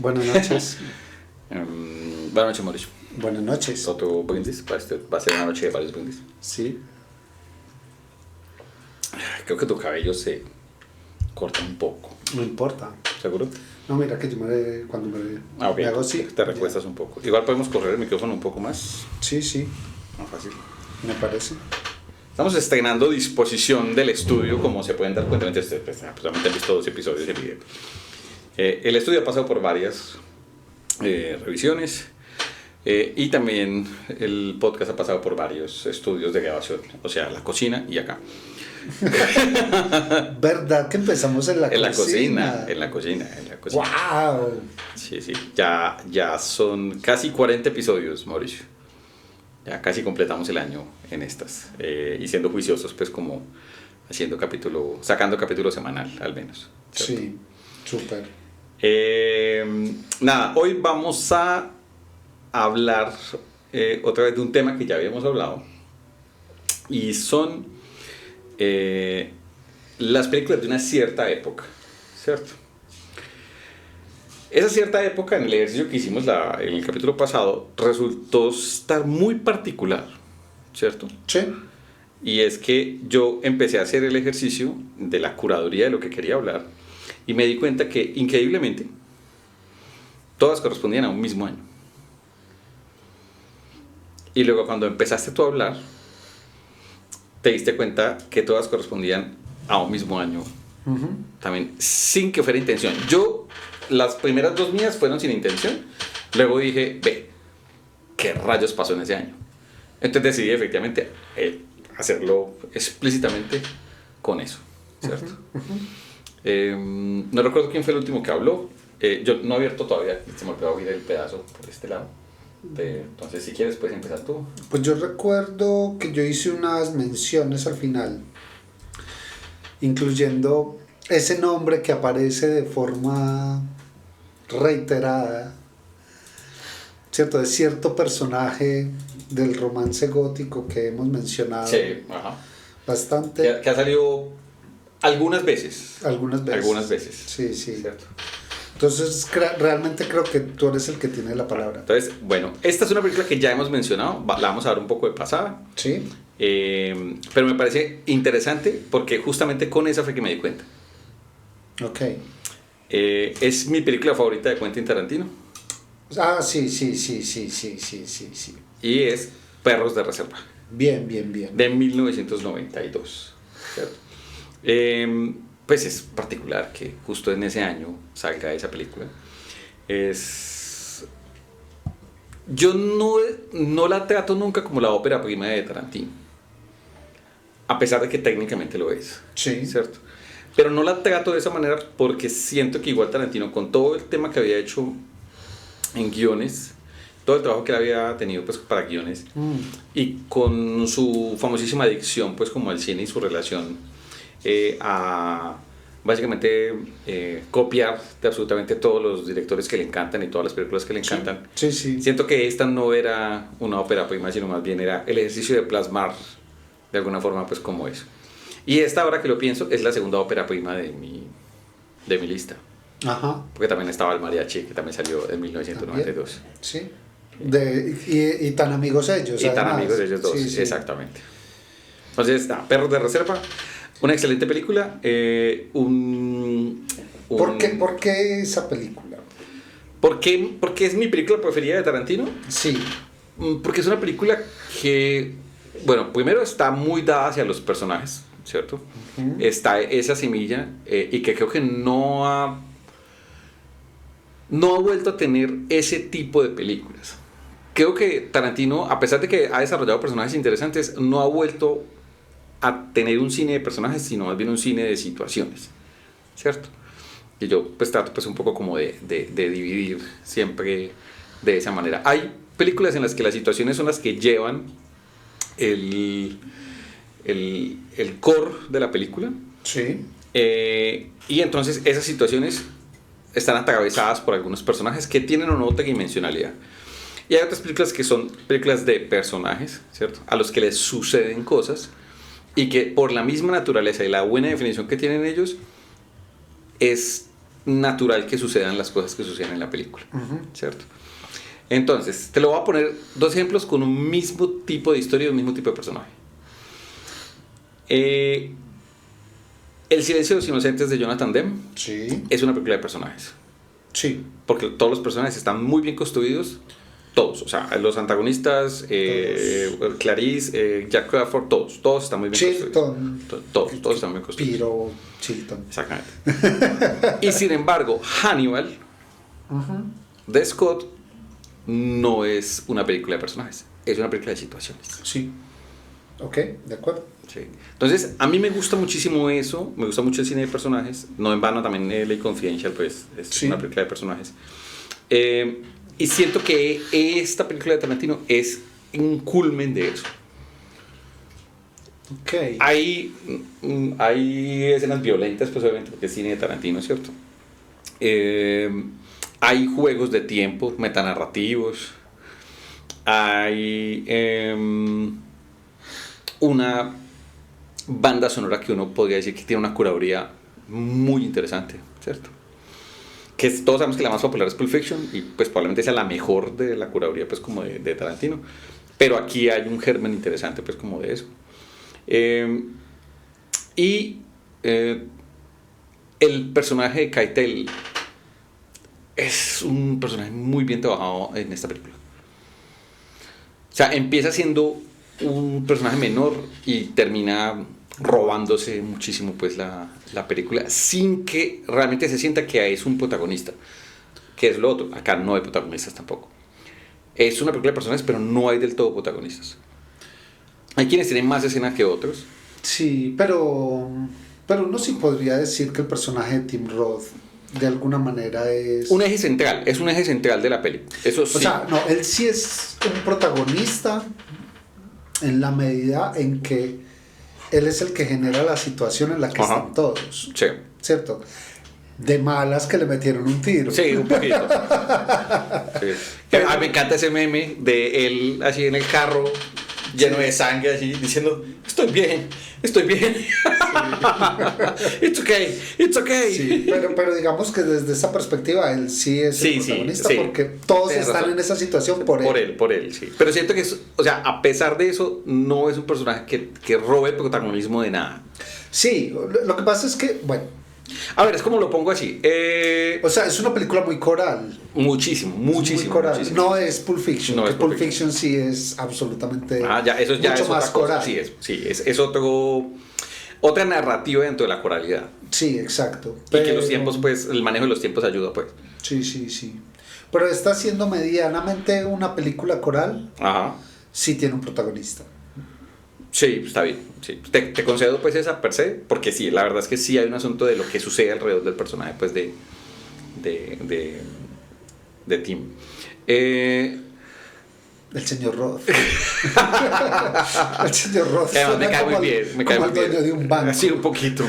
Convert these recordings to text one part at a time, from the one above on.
Buenas noches. Buenas noches, Mauricio. Buenas noches. Otro brindis. Va a ser una noche de varios brindis. Sí. Creo que tu cabello se corta un poco. No importa. ¿Seguro? No, mira que cuando me Okay. hago así. Te recuestas un poco. Igual podemos correr el micrófono un poco más. Sí, sí, Más fácil. me parece. Estamos estrenando disposición del estudio, como se pueden dar cuenta. Solamente han visto 2 episodios del video. El estudio ha pasado por varias revisiones. Y también el podcast ha pasado por varios estudios de grabación, o sea, la cocina y acá. ¿Verdad que empezamos en la cocina? En la cocina. ¡Wow! Sí, ya son casi 40 episodios, Mauricio. Ya casi completamos el año en estas. Y siendo juiciosos, pues como sacando capítulo semanal, al menos. ¿cierto? Sí, súper. Nada, hoy vamos a hablar otra vez de un tema que ya habíamos hablado, y son las películas de una cierta época, ¿cierto? Esa cierta época, en el ejercicio que hicimos en el capítulo pasado, resultó estar muy particular, ¿cierto? Sí. Y es que yo empecé a hacer el ejercicio de la curaduría de lo que quería hablar y me di cuenta que, increíblemente, todas correspondían a un mismo año. Y luego cuando empezaste tú a hablar, te diste cuenta que todas correspondían a un mismo año. También, sin que fuera intención. Las primeras 2 mías fueron sin intención. Luego dije, ¿qué rayos pasó en ese año? Entonces decidí efectivamente hacerlo explícitamente con eso, ¿cierto? No recuerdo quién fue el último que habló. Yo no he abierto todavía, se me olvidó abrir el pedazo por este lado. Entonces, si quieres, puedes empezar tú. Pues yo recuerdo que yo hice unas menciones al final, incluyendo ese nombre que aparece de forma reiterada, ¿cierto? De cierto personaje del romance gótico que hemos mencionado. Sí, ajá. Bastante. Que ha salido algunas veces. Algunas veces. Sí. ¿Cierto? Entonces, realmente creo que tú eres el que tiene la palabra. Entonces, bueno, esta es una película que ya hemos mencionado, la vamos a dar un poco de pasada. Sí. Pero me parece interesante porque justamente con esa fue que me di cuenta. Ok. Es mi película favorita de Quentin Tarantino. Ah, sí. Y es Perros de Reserva. Bien. De 1992. ¿Cierto? Pues es particular que justo en ese año salga esa película. Yo no la trato nunca como la ópera prima de Tarantino, a pesar de que técnicamente lo es. Sí. ¿Cierto? Pero no la trato de esa manera porque siento que igual Tarantino, con todo el tema que había hecho en guiones, todo el trabajo que él había tenido pues para guiones, y con su famosísima adicción pues como al cine y su relación a básicamente copiar de absolutamente todos los directores que le encantan y todas las películas que le encantan. Sí. Siento que esta no era una ópera prima, sino más bien era el ejercicio de plasmar de alguna forma pues como eso. Y esta, ahora que lo pienso, es la segunda ópera prima de mi lista. Ajá. Porque también estaba el mariachi, que también salió en 1992. ¿También? Sí. Y tan amigos ellos. Y tan amigos ellos dos, sí. exactamente. Entonces, Perros de Reserva, una excelente película. ¿Por qué esa película? ¿Por qué es mi película preferida de Tarantino? Sí. Porque es una película que, bueno, primero está muy dada hacia los personajes, ¿cierto? Está esa semilla y que creo que no ha vuelto a tener ese tipo de películas. Creo que Tarantino, a pesar de que ha desarrollado personajes interesantes, no ha vuelto a tener un cine de personajes, sino más bien un cine de situaciones, ¿cierto? Y yo pues trato pues un poco como de dividir siempre de esa manera. Hay películas en las que las situaciones son las que llevan el core de la película. Sí. Y entonces esas situaciones están atravesadas por algunos personajes que tienen o no tridimensionalidad. Y hay otras películas que son películas de personajes, ¿cierto? A los que les suceden cosas y que por la misma naturaleza y la buena definición que tienen ellos, es natural que sucedan las cosas que suceden en la película, Ujú. ¿cierto? Entonces, te lo voy a poner dos ejemplos con un mismo tipo de historia y un mismo tipo de personaje. El silencio de los inocentes de Jonathan Demme Sí, es una película de personajes. sí. Porque todos los personajes están muy bien construidos. Todos, o sea, los antagonistas, Clarice, Jack Crawford, todos están muy bien construidos. Chilton. Todos están bien construidos. Piro Chilton. Exactamente. Y sin embargo, Hannibal Ujú. de Scott no es una película de personajes, es una película de situaciones. Sí. Ok, de acuerdo. Sí. Entonces, a mí me gusta muchísimo eso, me gusta mucho el cine de personajes, no en vano también LA Confidential, pues es Sí. una película de personajes. Y siento que esta película de Tarantino es un culmen de eso. Ok. Hay escenas violentas, pues obviamente, porque es cine de Tarantino, ¿cierto? Hay juegos de tiempo, metanarrativos, hay una banda sonora que uno podría decir que tiene una curaduría muy interesante, ¿cierto? Todos sabemos que la más popular es Pulp Fiction y pues probablemente sea la mejor de la curaduría pues como de Tarantino, pero aquí hay un germen interesante pues como de eso. El personaje de Keitel es un personaje muy bien trabajado en esta película. O sea, empieza siendo un personaje menor y termina robándose muchísimo pues la película sin que realmente se sienta que es un protagonista, que es lo otro. Acá no hay protagonistas tampoco. Es una película de personajes, pero no hay del todo protagonistas. Hay quienes tienen más escenas que otros. Sí, pero uno sí podría decir que el personaje de Tim Roth de alguna manera es... Un eje central, es un eje central de la peli. Eso sí. O sea, no, él sí es un protagonista en la medida en que él es el que genera la situación en la que Ajá. están todos, Sí. ¿cierto? De malas que le metieron un tiro. Sí, un poquito. Sí. Me encanta ese meme de él así en el carro, lleno de sangre, así diciendo: estoy bien. It's okay. Sí, pero digamos que desde esa perspectiva él sí es el protagonista, sí. porque todos Tienes están razón. en esa situación por él. Por él, sí. Pero siento que, o sea, a pesar de eso, no es un personaje que robe el protagonismo de nada. Sí, lo que pasa es que, bueno, A ver, es como lo pongo así. o sea, es una película muy coral. Muchísimo. Muy coral. No es Pulp Fiction. No que es Pulp Pulp Fiction sí es absolutamente eso ya mucho es más otra cosa. coral. Sí, es otra narrativa dentro de la coralidad. Sí, exacto. Y que los tiempos, pues, el manejo de los tiempos ayuda, pues. Sí. Pero está siendo medianamente una película coral. Ajá. Sí tiene un protagonista. Sí, está bien. Sí. Te concedo, pues, esa per se, porque sí, la verdad es que sí hay un asunto de lo que sucede alrededor del personaje, pues, de Tim. El señor Roth. El señor Roth. Que además me suena cae como muy bien. Me cae como muy el dueño bien. de un banco. Sí, un poquito.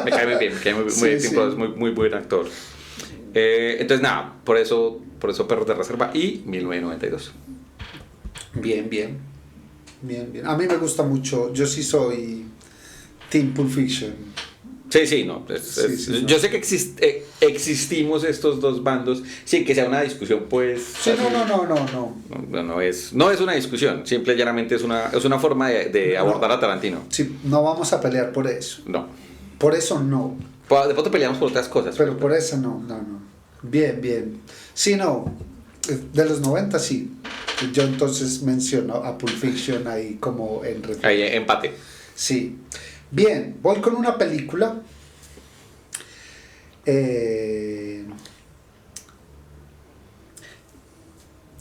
Me cae muy bien. Sí, Tim sí. Roth es muy buen actor. Entonces, nada, por eso Perros de Reserva y 1992. Bien. A mí me gusta mucho. Yo sí soy Team Pulp Fiction. Sí, no. Sí, yo sé que existimos estos dos bandos sin que sea una discusión, pues. Sí, así. no. No es una discusión, simple y llanamente es una forma de No. abordar a Tarantino. Sí, no vamos a pelear por eso. No. Por eso no. De pronto peleamos por otras cosas. Pero por eso no. Bien. Sí, no. De los 90 sí. Yo entonces menciono a Pulp Fiction ahí como en referencia. Ahí, empate. Sí. Bien, voy con una película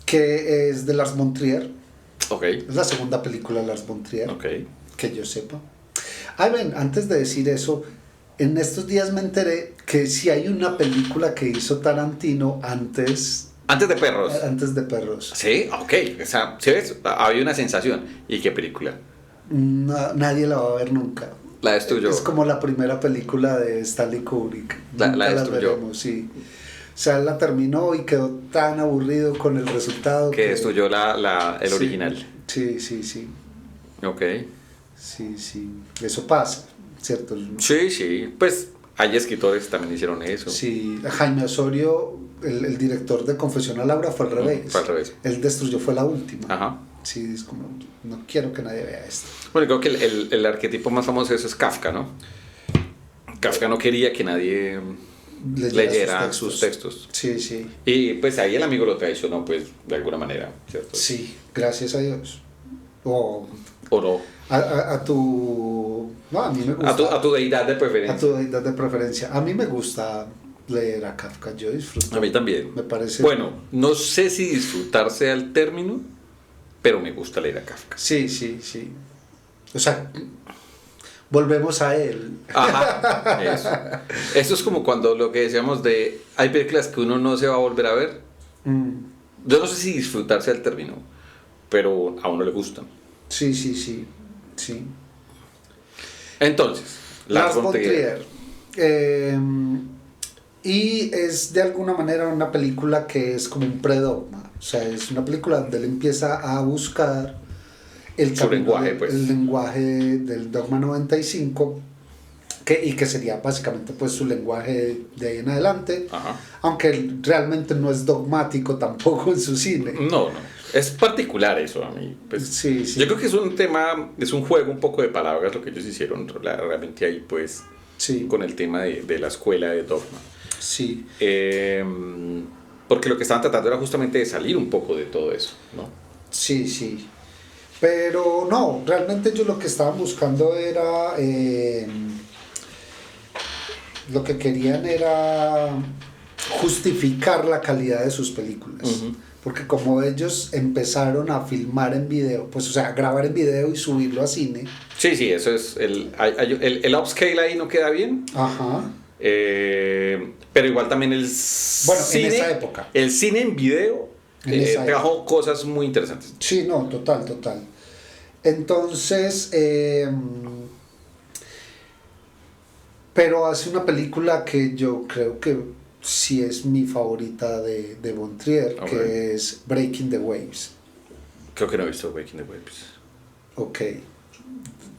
que es de Lars von Trier. Ok. Es la segunda película de Lars von Trier, Ok. que yo sepa. Ay, ven, antes de decir eso, en estos días me enteré que sí hay una película que hizo Tarantino antes Antes de Perros. de Perros. Sí, ok. O sea, ¿sí ves? Había una sensación. ¿Y qué película? Nadie la va a ver nunca. La destruyó. Es como la primera película de Stanley Kubrick. La Nunca destruyó. veremos, sí. O sea, él la terminó y quedó tan aburrido con el resultado Que destruyó el Sí, original. Sí. Ok. Sí. Eso pasa, ¿cierto? Sí. Pues Hay escritores que también hicieron eso. Sí, Jaime Osorio, el director de Confesión a Laura, fue al revés. Fue al revés. Él destruyó, fue la última. Ajá. Sí, es como, no quiero que nadie vea esto. Bueno, creo que el arquetipo más famoso de eso es Kafka, ¿no? Kafka no quería que nadie leyera sus textos. Sí, sí. Y pues ahí el amigo lo traicionó, pues, de alguna manera, ¿cierto? Sí, gracias a Dios. O no. a tu... No, a mí me gusta. A tu deidad de preferencia. A tu deidad de preferencia. A mí me gusta leer a Kafka, yo disfruto. A mí también. Me parece... Bueno, no sé si disfrutar sea el término, pero me gusta leer a Kafka. Sí, sí, sí. O sea, volvemos a él. Ajá, eso. Eso es como cuando lo que decíamos de... Hay películas que uno no se va a volver a ver. Yo no sé si disfrutar sea el término, pero a uno le gustan. Sí, sí, sí, sí. Entonces, Lars von Trier. Y es de alguna manera una película que es como un predogma. O sea, es una película donde él empieza a buscar el lenguaje, pues. El lenguaje del Dogma 95, y que sería básicamente pues su lenguaje de ahí en adelante. Ajá. Aunque realmente no es dogmático tampoco en su cine. No. Es particular eso a mí. Pues, sí, sí. Yo creo que es un tema, es un juego un poco de palabras lo que ellos hicieron realmente ahí, pues, sí. Con el tema de la escuela de dogma. Sí. Porque lo que estaban tratando era justamente de salir un poco de todo eso, ¿no? Sí, sí. Pero no, realmente ellos lo que estaban buscando era... lo que querían era justificar la calidad de sus películas. Uh-huh. Porque como ellos empezaron a filmar en video, pues o sea, grabar en video y subirlo a cine. Sí, eso es, el upscale ahí no queda bien. Ajá. Pero igual también el cine, en esa época. El cine en video trajo cosas muy interesantes. Sí, no, total. Entonces, pero hace una película que yo creo que sí es mi favorita de von Trier, okay. Que es Breaking the Waves. Creo que no he visto Breaking the Waves. Ok.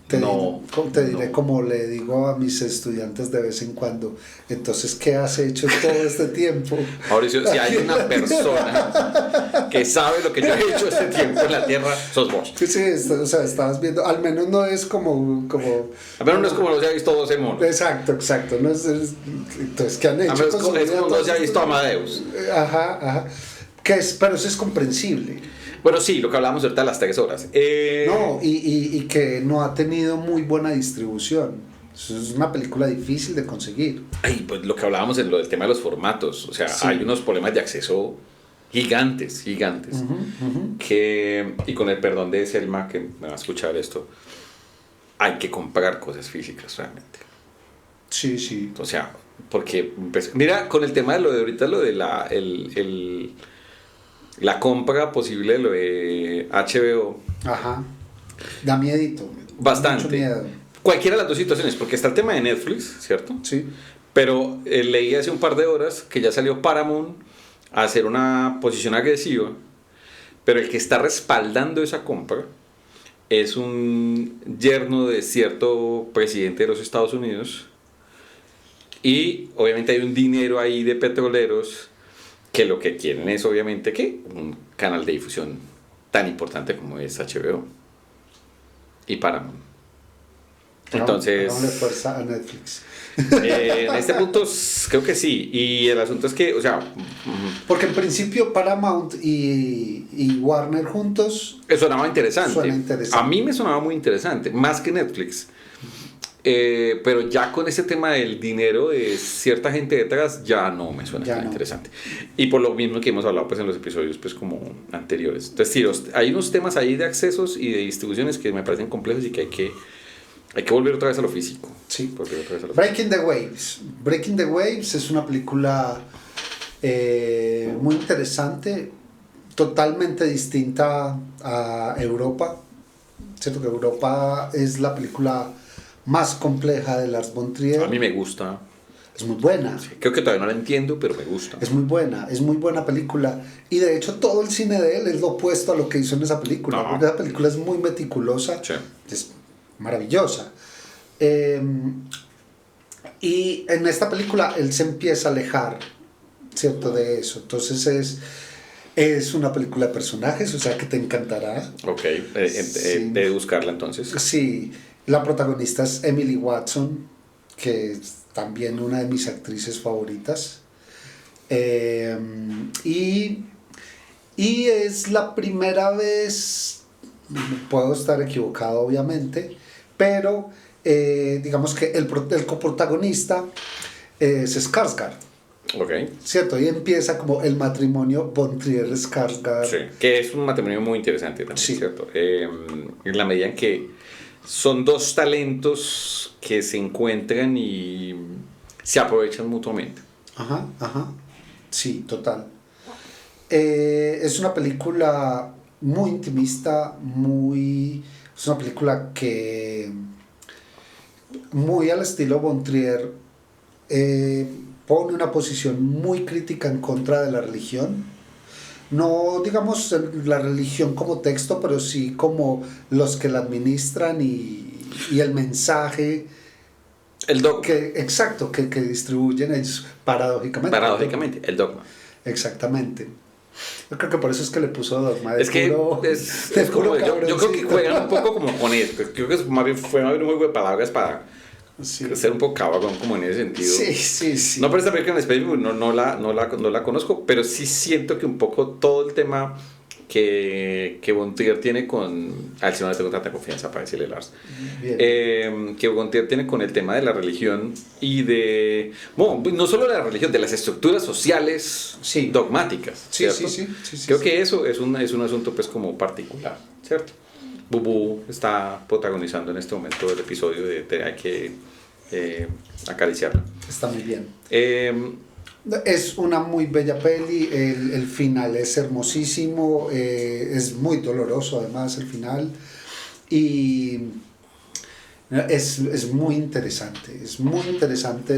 Te diré como le digo a mis estudiantes de vez en cuando. Entonces, ¿qué has hecho todo este tiempo? Mauricio, si hay una persona que sabe lo que yo he hecho este tiempo en la Tierra, sos vos. Sí, o sea, estabas viendo, al menos no es como al menos no es como los ya visto 12 monos. Exacto, no es entonces, ¿qué han hecho? Es como los ya visto Amadeus. Ajá. Pero eso es comprensible. Bueno, sí, lo que hablábamos ahorita de las 3 horas. No, y que no ha tenido muy buena distribución. Es una película difícil de conseguir. Ay, pues lo que hablábamos en lo del tema de los formatos. O sea, sí. Hay unos problemas de acceso gigantes. Uh-huh. Y con el perdón de Selma, que me va a escuchar esto, hay que comprar cosas físicas realmente. Sí. O sea, porque, pues, mira, con el tema de lo de ahorita, lo de la compra posible de lo de HBO. Ajá. Da miedito. Bastante. Mucho miedo. Cualquiera de las dos situaciones, porque está el tema de Netflix, ¿cierto? Sí. Pero leí hace un par de horas que ya salió Paramount a hacer una posición agresiva, pero el que está respaldando esa compra es un yerno de cierto presidente de los Estados Unidos, y obviamente hay un dinero ahí de petroleros que lo que quieren es obviamente que un canal de difusión tan importante como es HBO y Paramount. Entonces, no le fuerza a Netflix. En este punto creo que sí, y el asunto es que, o sea, porque en principio Paramount y Warner juntos sonaba interesante. Suena interesante. A mí me sonaba muy interesante, más que Netflix. Pero ya con ese tema del dinero de cierta gente detrás ya no me suena tan interesante, y por lo mismo que hemos hablado pues en los episodios pues como anteriores. Entonces sí, hay unos temas ahí de accesos y de distribuciones que me parecen complejos y que hay que volver otra vez a lo físico. Sí. Breaking the Waves es una película muy interesante, totalmente distinta a Europa. Cierto que Europa es la película más compleja de Lars von Trier. A mí me gusta. Es muy buena. Sí, creo que todavía no la entiendo, pero me gusta. Es muy buena película. Y de hecho todo el cine de él es lo opuesto a lo que hizo en esa película. Porque esa película es muy meticulosa. Sí. Es maravillosa. Y en esta película él se empieza a alejar, ¿cierto? De eso. Entonces es una película de personajes, o sea que te encantará. Ok, Sí. de buscarla entonces. Sí, la protagonista es Emily Watson, que es también una de mis actrices favoritas. Y es la primera vez, puedo estar equivocado obviamente, pero digamos que el coprotagonista es Skarsgård, Ok. ¿cierto? Y empieza como el matrimonio Von Trier-Skarsgård. Sí, que es un matrimonio muy interesante también, Sí. ¿cierto? En la medida en que son dos talentos que se encuentran y se aprovechan mutuamente. Ajá, ajá. Sí, total. Es una película muy intimista, es una película que muy al estilo Von Trier pone una posición muy crítica en contra de la religión. No digamos la religión como texto, pero sí como los que la administran y el mensaje El dogma. exacto, que distribuyen ellos paradójicamente. Paradójicamente, el dogma. Exactamente. Yo creo que por eso es que le puso dogma. Es que puro, es de como, puro yo creo que cabroncito. juegan un poco como con esto. Creo que fue más bien un juego de palabras para Sí. ser un poco cabrón como en ese sentido. Sí, sí, sí. No, pero esta película en específico no la conozco, pero sí siento que un poco todo el tema que Von Trier tiene con... A él sí no le tengo tanta confianza para decirle Lars. Bien. Que Von Trier tiene con el tema de la religión y de... Bueno, no solo de la religión, de las estructuras sociales Sí. dogmáticas, Sí, ¿cierto? sí, Creo que eso es un asunto pues como particular, ¿cierto? Bubu está protagonizando en este momento el episodio de Hay que acariciarla. Está muy bien. Eh, Es una muy bella peli, el final es hermosísimo, es muy doloroso además el final y es muy interesante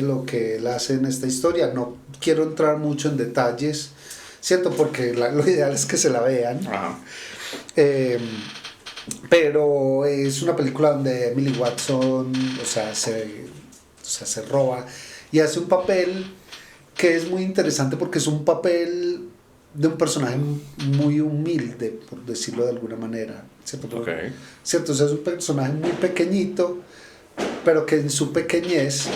lo que él hace en esta historia. No quiero entrar mucho en detalles, ¿cierto? Porque lo ideal es que se la vean. ajá. Pero es una película donde Emily Watson, se roba y hace un papel que es muy interesante porque es un papel de un personaje muy humilde, por decirlo de alguna manera, ¿cierto? Okay. ¿Cierto? O sea, es un personaje muy pequeñito, pero que en su pequeñez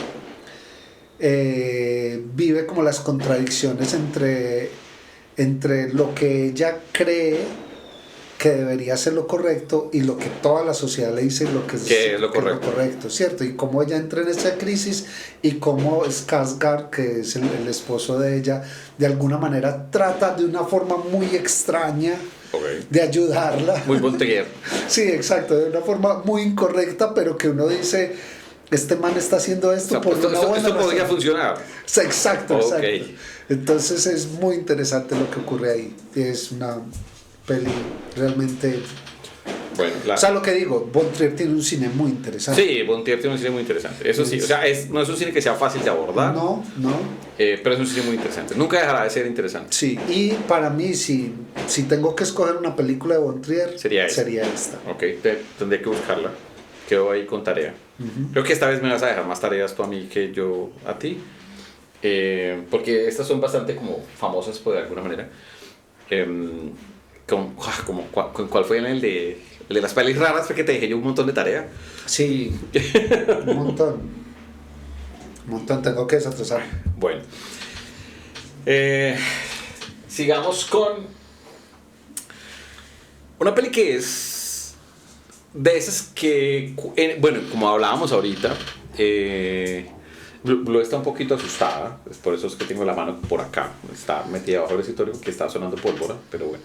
vive como las contradicciones entre lo que ella cree que debería ser lo correcto y lo que toda la sociedad le dice que es lo correcto, ¿cierto? Y cómo ella entra en esa crisis y cómo Skarsgård, que es el esposo de ella, de alguna manera trata de una forma muy extraña de ayudarla. Muy Von Trier. Sí, exacto, de una forma muy incorrecta, pero que uno dice, este man está haciendo esto por una buena esto podría razón. funcionar. Exacto, exacto. Okay. Entonces es muy interesante lo que ocurre ahí. Es una peli realmente... Bueno, O sea, lo que digo, Von Trier tiene un cine muy interesante. Sí, Von Trier tiene un cine muy interesante. Eso sí, o sea, no es un cine que sea fácil de abordar. No. Pero es un cine muy interesante. Nunca dejará de ser interesante. Sí, y para mí, si tengo que escoger una película de Von Trier, sería esta. Ok, tendré que buscarla. Quedo ahí con tarea. Creo que esta vez me vas a dejar más tareas tú a mí que yo a ti. Porque estas son bastante como famosas por de alguna manera. ¿Cuál fue el de las pelis raras? Fue que te dejé yo un montón de tarea. Sí, un montón, tengo que desatrasar. Bueno, sigamos con una peli que es de esas que, bueno, como hablábamos ahorita, Blue está un poquito asustada, por eso es que tengo la mano por acá, está metida bajo el escritorio que está sonando pólvora, pero bueno,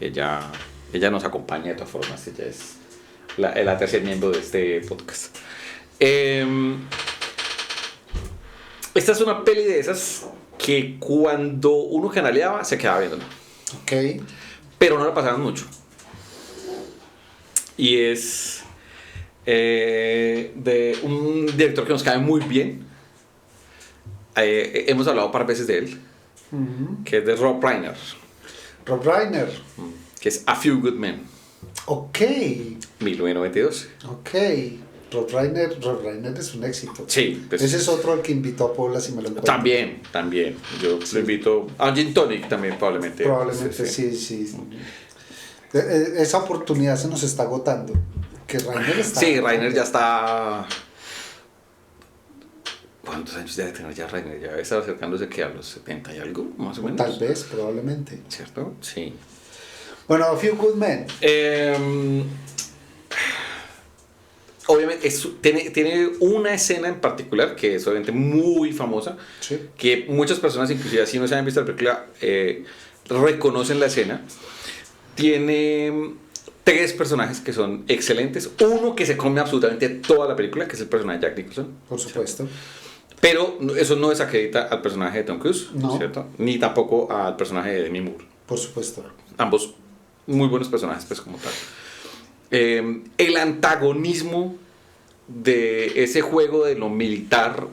ella nos acompaña de todas formas, ella es la tercer miembro de este podcast. Esta es una peli de esas que cuando uno canaleaba se quedaba viéndola. Ok. Pero no la pasaban mucho. Y es de un director que nos cae muy bien. Hemos hablado un par de veces de él. Que es de Rob Reiner. Rob Reiner. Que es A Few Good Men. Ok. 1992. Ok. Rob Reiner es un éxito. Sí, pues, ese es otro al que invitó a Paula si me lo encuentro. También. Yo lo invito a Gin Tonic también, probablemente. Probablemente sí. Esa oportunidad se nos está agotando. Que Reiner está. Sí, Reiner ya está. ¿Cuántos años debe tener ya Reiner? Ya debe estar acercándose que a los 70 y algo, más o menos. Tal vez, probablemente. ¿Cierto? Sí. Bueno, A Few Good Men. Obviamente tiene una escena en particular que es obviamente muy famosa, Sí. que muchas personas, inclusive así no se han visto la película, reconocen la escena. Tiene 3 personajes que son excelentes. Uno que se come absolutamente toda la película, que es el personaje de Jack Nicholson. Por supuesto. Pero eso no desacredita al personaje de Tom Cruise, No. ¿cierto? Ni tampoco al personaje de Demi Moore. Por supuesto. Ambos muy buenos personajes, pues como tal. El antagonismo de ese juego de lo militar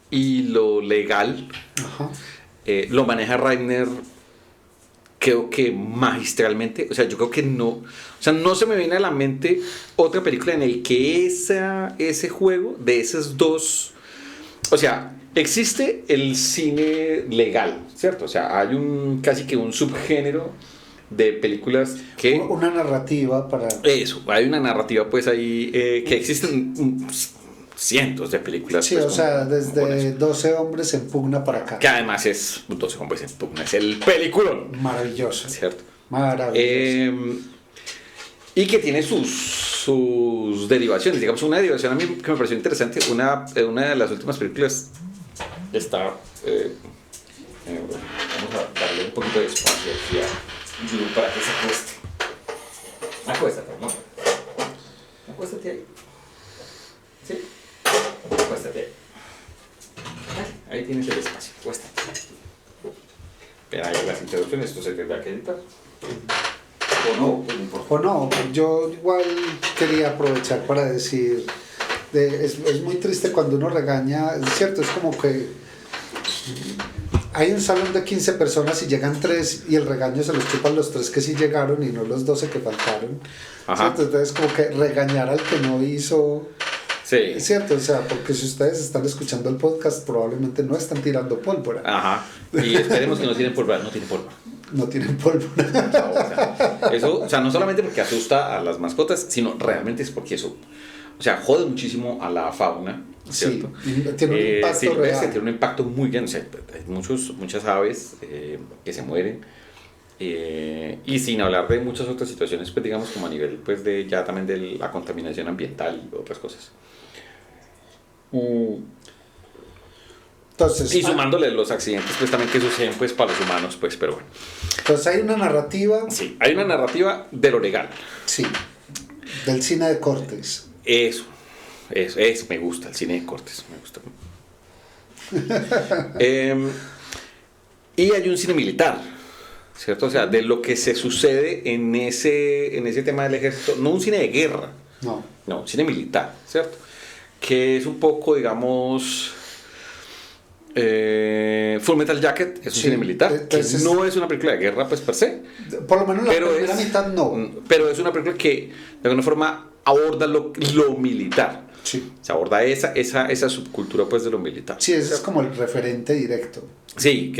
y lo legal, Ajá. lo maneja Reiner, creo que magistralmente. O sea, yo creo que no, o sea, no se me viene a la mente otra película en el que ese juego de esas dos, o sea, existe el cine legal, ¿cierto? O sea, hay casi que un subgénero de películas que... Una narrativa para... Eso, hay una narrativa pues ahí, que existen cientos de películas. Sí, pues, o sea, desde buenas. 12 hombres en pugna para acá. Que además es 12 hombres en pugna, es el peliculón. Maravilloso. ¿Cierto? Maravilloso. Y que tiene sus derivaciones. Digamos, una derivación a mí que me pareció interesante, una de las últimas películas está... vamos a darle un poquito de espacio aquí a Drew para que se acueste. Acuéstate, ¿no? Acuéstate ahí. ¿Sí? Acuéstate ahí. Ahí tienes el espacio, acuéstate. Pero ahí las introducciones, esto se tendrá que editar. O no, pues no importa. O no, yo igual quería aprovechar para decir, es muy triste cuando uno regaña, es cierto, es como que hay un salón de 15 personas y llegan 3 y el regaño se los chupan los 3 que sí llegaron y no los 12 que faltaron. ¿Cierto? Entonces como que regañar al que no hizo... Sí. Es cierto, o sea, porque si ustedes están escuchando el podcast probablemente no están tirando pólvora. Ajá. Y esperemos que no tienen pólvora, no tienen pólvora. No tienen pólvora. No, o sea, eso, o sea, no solamente porque asusta a las mascotas, sino realmente es porque eso, o sea, jode muchísimo a la fauna, ¿cierto? Sí, tiene un impacto silvestre, real. tiene un impacto muy grande. O sea, hay muchas aves que se mueren, y sin hablar de muchas otras situaciones, pues digamos como a nivel pues de ya también de la contaminación ambiental y otras cosas. Entonces, Y sumándole los accidentes pues también que suceden pues para los humanos, pues, pero bueno. entonces hay una narrativa, Sí, hay una narrativa de lo legal. sí, del cine de cortes. Eso, me gusta, el cine de cortes, me gusta. Y hay un cine militar, ¿cierto? O sea, de lo que se sucede en ese tema del ejército, no un cine de guerra, No, no, un cine militar, ¿cierto? Que es un poco, digamos... Full Metal Jacket es un Sí, cine militar, que entonces- no es una película de guerra, pues per se, por lo menos la pero primera mitad no. pero es una película que de alguna forma aborda lo militar. Sí, Se aborda esa subcultura pues de lo militar. sí, ese es como el referente directo. Sí,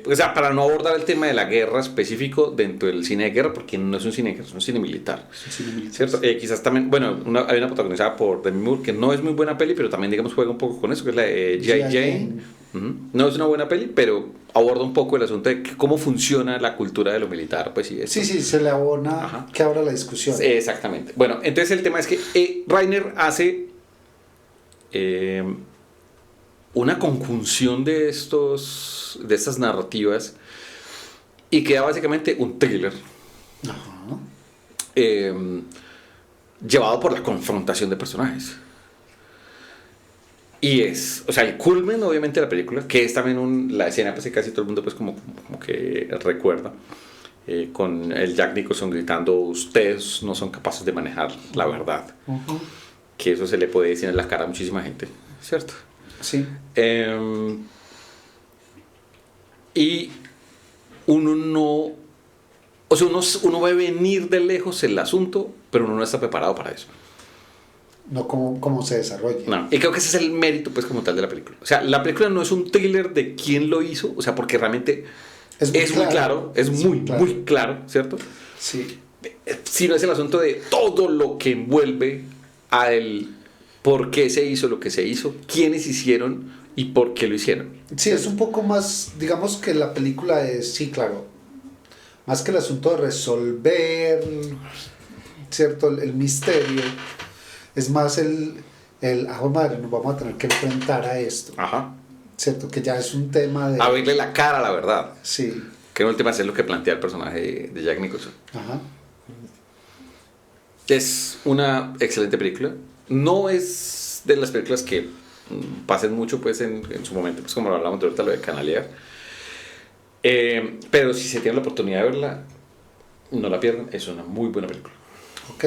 o sea, para no abordar el tema de la guerra específico dentro del cine de guerra, porque no es un cine de guerra, es un cine militar. Es un cine militar. ¿Cierto? Quizás también, bueno, hay una protagonizada por Demi Moore que no es muy buena peli, pero también, digamos, juega un poco con eso, que es la de G.I. Jane. Ujú. No es una buena peli, pero aborda un poco el asunto de cómo funciona la cultura de lo militar, pues sí. Sí, sí, se le abona Ajá. que abra la discusión. Exactamente. Bueno, entonces el tema es que Reiner hace una conjunción de estas narrativas y queda básicamente un thriller Ajá. llevado por la confrontación de personajes. Y o sea, el culmen obviamente de la película, que es también la escena pues, que casi todo el mundo pues como que recuerda, con el Jack Nicholson gritando: ustedes no son capaces de manejar la verdad. Ujú. Que eso se le puede decir en la cara a muchísima gente, ¿cierto? Sí. Y uno no, o sea, uno ve venir de lejos el asunto, pero uno no está preparado para eso. no cómo se desarrolla. No, y creo que ese es el mérito, pues, como tal de la película. O sea, la película no es un thriller de quién lo hizo, o sea, porque realmente es muy claro, es muy claro, ¿cierto? Sí. Sino es el asunto de todo lo que envuelve a el por qué se hizo lo que se hizo, quiénes hicieron y por qué lo hicieron. Sí, es un poco más, digamos que la película es, sí, claro, más que el asunto de resolver, ¿cierto? El misterio, es más madre, nos vamos a tener que enfrentar a esto. Ajá. ¿Cierto? Que ya es un tema de... Abrirle la cara a la verdad. Sí. Que en última es lo que plantea el personaje de Jack Nicholson. Ajá. Es una excelente película. No es de las películas que pasen mucho pues en su momento, pues como lo hablamos de ahorita, lo de Canalear. Pero si se tiene la oportunidad de verla, no la pierdan. Es una muy buena película. Ok.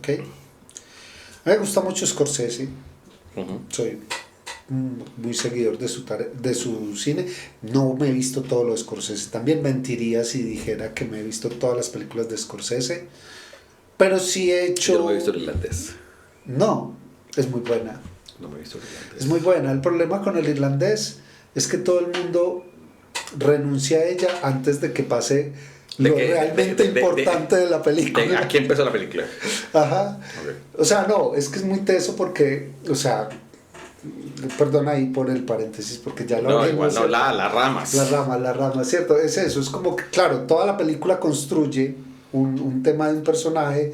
A mí me gusta mucho Scorsese. Soy muy seguidor de su cine. No me he visto todo lo de Scorsese. También mentiría si dijera que me he visto todas las películas de Scorsese. Pero sí he hecho... Yo no me he visto el irlandés. No, es muy buena. No me he visto el irlandés. Es muy buena. El problema con el irlandés es que todo el mundo renuncia a ella antes de que pase lo realmente importante de la película. Aquí empezó la película. Ajá. Okay. O sea, no, es que es muy teso porque, o sea, perdona ahí por el paréntesis porque ya lo No, abrimos, igual no, las ramas. Las ramas, ¿cierto? Es eso, es como que, claro, toda la película construye un tema de un personaje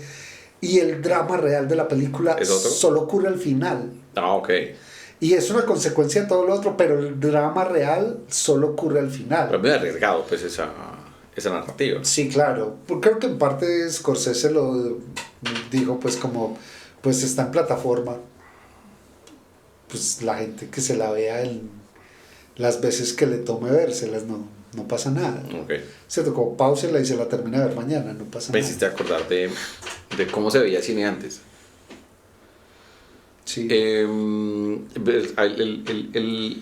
y el drama real de la película solo ocurre al final. Ah, ok. Y es una consecuencia de todo lo otro, pero el drama real solo ocurre al final. Pero muy arriesgado, pues, esa narrativa. Sí, claro. Creo que en parte Scorsese lo dijo, pues, como, pues está en plataforma. Pues la gente que se la vea las veces que le tome vérselas, no pasa nada. Okay. ¿Cierto? Como pausela y se la termina de ver mañana, no pasa nada. Me hiciste acordar de cómo se veía cine antes. Sí. El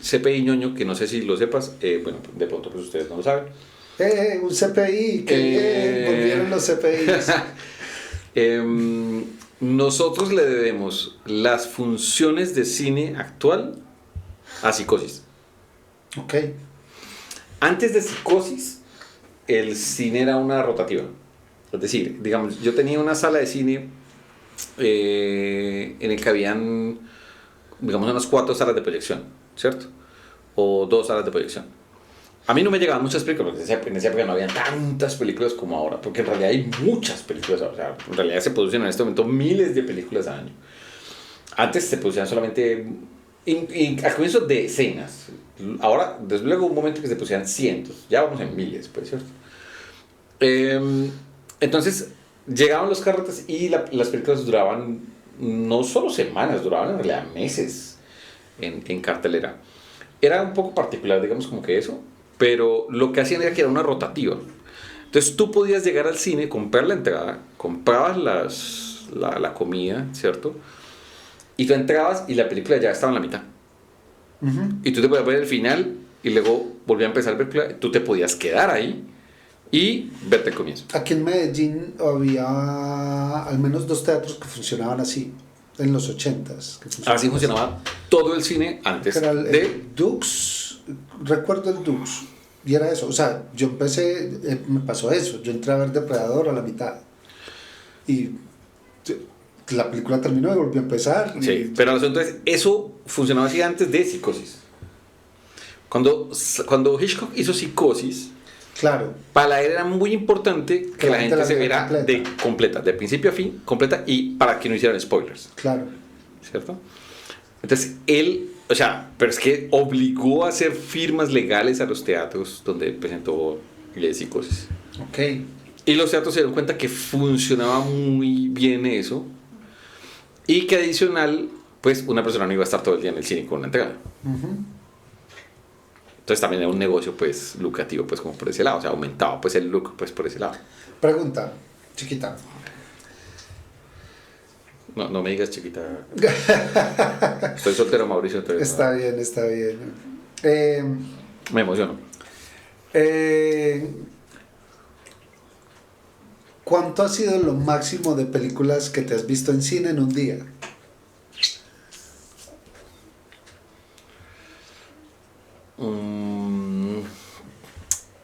CPI ñoño, que no sé si lo sepas, bueno, de pronto pues ustedes no lo saben. Un CPI, que volvieron los CPIs. Nosotros le debemos las funciones de cine actual a Psicosis. Ok. Antes de Psicosis, el cine era una rotativa. Es decir, digamos, yo tenía una sala de cine en el que habían, digamos, unas 4 salas de proyección, ¿cierto? O 2 salas de proyección. A mí no me llegaban muchas películas, porque en esa época no había tantas películas como ahora, porque en realidad hay muchas películas, o sea, en realidad se producen en este momento miles de películas al año. Antes se producían solamente, al comienzo, decenas. Ahora, desde luego, un momento que se producían cientos, ya vamos en miles, pues, ¿cierto? Entonces, llegaban los carretes y las películas duraban no solo semanas, duraban en realidad meses en cartelera. Era un poco particular, digamos, como que eso, pero lo que hacían era que era una rotativa. Entonces tú podías llegar al cine, comprar la entrada, comprabas la comida, ¿cierto? Y tú entrabas y la película ya estaba en la mitad. Y tú te podías ver el final y luego volvía a empezar la película, tú te podías quedar ahí y verte el comienzo. Aquí en Medellín había al menos 2 teatros que funcionaban así, en los 80s. Así funcionaba todo el cine antes era de... el Dux, recuerdo el Dux, y era eso, o sea, yo empecé, me pasó eso, yo entré a ver Depredador a la mitad, y la película terminó y volvió a empezar. Sí, pero el asunto es, eso funcionaba así antes de Psicosis. Cuando Hitchcock hizo Psicosis, claro, para él era muy importante que la gente se viera completa, de principio a fin, completa, y para que no hicieran spoilers. Claro. ¿Cierto? Entonces, él, o sea, pero es que obligó a hacer firmas legales a los teatros donde presentó Psicosis. Ok. Y los teatros se dieron cuenta que funcionaba muy bien eso, y que adicional, pues una persona no iba a estar todo el día en el cine con una entrada. Entonces también era un negocio pues lucrativo pues como por ese lado, o sea, aumentaba pues el lucro pues por ese lado. Pregunta, chiquita. No me digas chiquita. Estoy soltero, Mauricio. Está bien, está bien. Me emociono. ¿Cuánto ha sido lo máximo de películas que te has visto en cine en un día?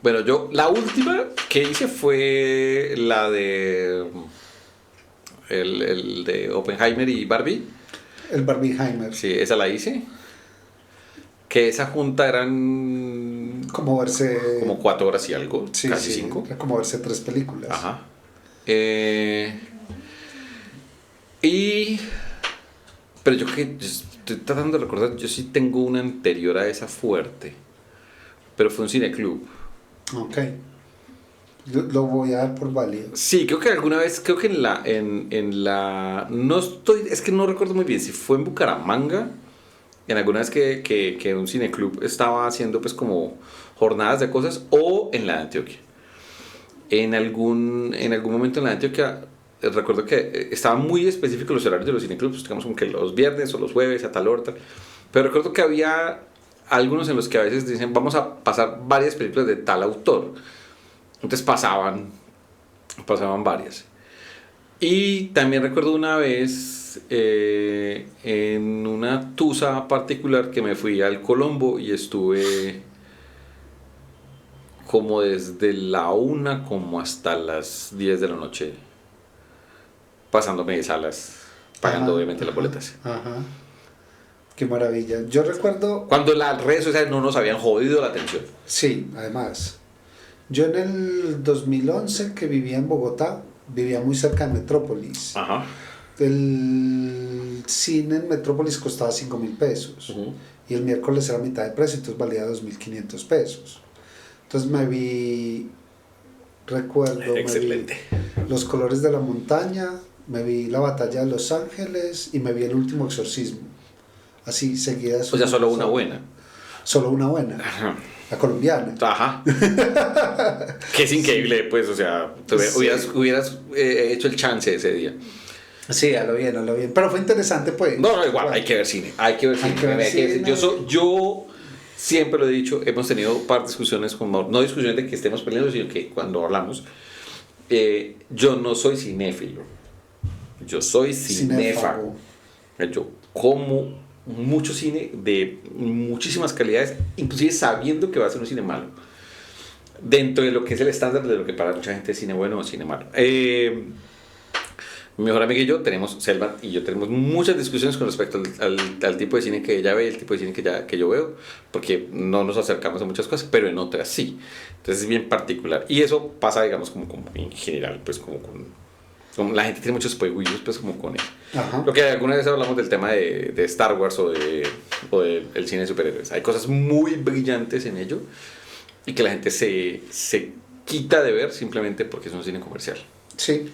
Bueno, yo la última que hice fue la de el de Oppenheimer y Barbie. El Barbieheimer. Sí, esa la hice. Que esa junta eran Como verse... como 4 horas y algo, Sí, casi sí, 5. era como verse 3 películas. Ajá. Pero yo estoy tratando de recordar, yo sí tengo una anterior a esa fuerte. Pero fue un cineclub. Ok. Lo voy a dar por válido. Sí, creo que alguna vez, creo que en la, no estoy, es que no recuerdo muy bien si fue en Bucaramanga, en alguna vez que un cineclub estaba haciendo pues como jornadas de cosas, o en la de Antioquia. En algún momento en la de Antioquia, recuerdo que estaban muy específicos los horarios de los cineclubs, digamos como que los viernes o los jueves a tal hora, tal. Pero recuerdo que había algunos en los que a veces dicen, vamos a pasar varias películas de tal autor. Entonces pasaban varias. Y también recuerdo una vez en una tusa particular que me fui al Colombo y estuve como desde la 1 como hasta las 10 de la noche pasándome de salas, pagando obviamente las boletas. Ajá. Qué maravilla. Yo recuerdo... Cuando las redes sociales no nos habían jodido la atención. Sí, además. Yo en el 2011 que vivía en Bogotá, vivía muy cerca de Metrópolis. Ajá. El cine en Metrópolis costaba 5.000 pesos. Y el miércoles era mitad de precio, entonces valía 2.500 pesos. Entonces me vi, recuerdo, Excelente. me vi Los colores de la montaña, me vi La batalla de Los Ángeles y me vi El último exorcismo. Así, seguidas. O sea, solo una buena. Solo una buena. Ajá. La colombiana. Ajá. Que es increíble, pues, o sea, hubieras hecho el chance ese día. Sí, a lo bien. Pero fue interesante, pues. No, igual, hay que ver cine. Yo siempre lo he dicho, hemos tenido un par de discusiones, como, no discusiones de que estemos peleando, sino que cuando hablamos, yo no soy cinéfilo, yo soy cinéfago. Yo como mucho cine de muchísimas calidades, inclusive sabiendo que va a ser un cine malo, dentro de lo que es el estándar de lo que para mucha gente es cine bueno o cine malo. Mi mejor amiga y yo Selva y yo tenemos muchas discusiones con respecto al tipo de cine que ella ve y el tipo de cine que yo veo, porque no nos acercamos a muchas cosas, pero en otras sí. Entonces es bien particular. Y eso pasa, digamos, como en general, pues como la gente tiene muchos prejuicios, pues como con él. Ajá. Lo que alguna vez hablamos del tema de Star Wars o del cine de superhéroes. Hay cosas muy brillantes en ello y que la gente se quita de ver simplemente porque es un cine comercial. Sí.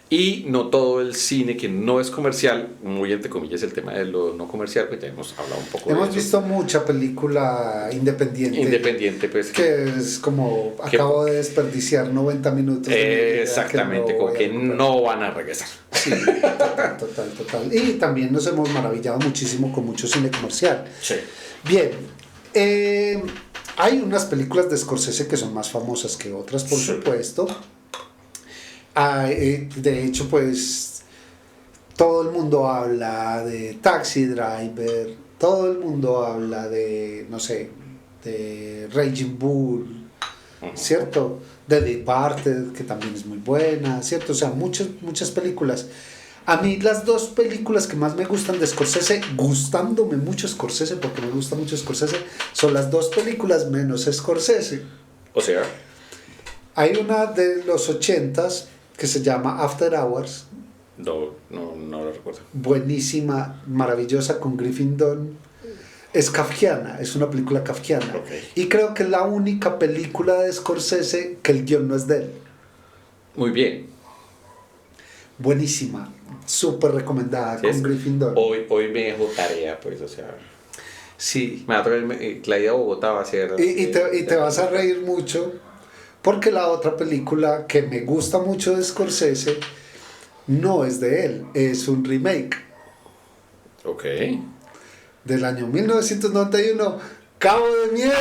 Y no todo el cine que no es comercial, muy entre comillas el tema de lo no comercial, pues ya hemos hablado un poco de eso. Hemos visto mucha película independiente. Pues. Que es como, acabo de desperdiciar 90 minutos. Exactamente, como que no van a regresar. Sí, total. Y también nos hemos maravillado muchísimo con mucho cine comercial. Sí. Bien, hay unas películas de Scorsese que son más famosas que otras, por supuesto. De hecho, pues todo el mundo habla de Taxi Driver, todo el mundo habla de, no sé, de Raging Bull, ¿cierto? De The Departed, que también es muy buena, ¿cierto? O sea, muchas películas. A mí las dos películas que más me gustan de Scorsese, gustándome mucho Scorsese, porque me gusta mucho Scorsese, son las dos películas menos Scorsese. O sea, hay una de los 80s que se llama After Hours. No lo recuerdo. Buenísima, maravillosa, con Griffin Dunne. Es kafkiana, es una película kafkiana. Okay. Y creo que es la única película de Scorsese que el guión no es de él. Muy bien. Buenísima, súper recomendada, sí, con Griffin Dunne. Hoy me dejo tarea, pues, o sea... Sí. Me va a traer, la idea de Bogotá va a ser... Y te vas a reír mucho, porque la otra película que me gusta mucho de Scorsese no es de él, es un remake. Ok. Del año 1991, Cabo de Miedo.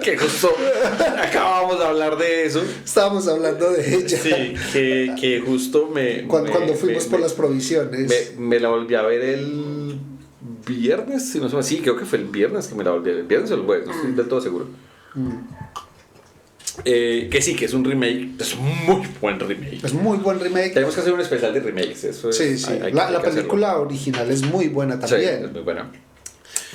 Que justo acabamos de hablar de eso. Estábamos hablando de ella. Sí, que justo cuando fuimos por las provisiones. Me la volví a ver el viernes, si no sé, sí, creo que fue el viernes que me la volví a ver. El viernes o el jueves, no estoy del todo seguro. Que sí, que es un remake, es un muy buen remake. Es muy buen remake. Tenemos que hacer un especial de remakes, eso es. Sí, sí. La película original es muy buena también. Sí, es muy buena.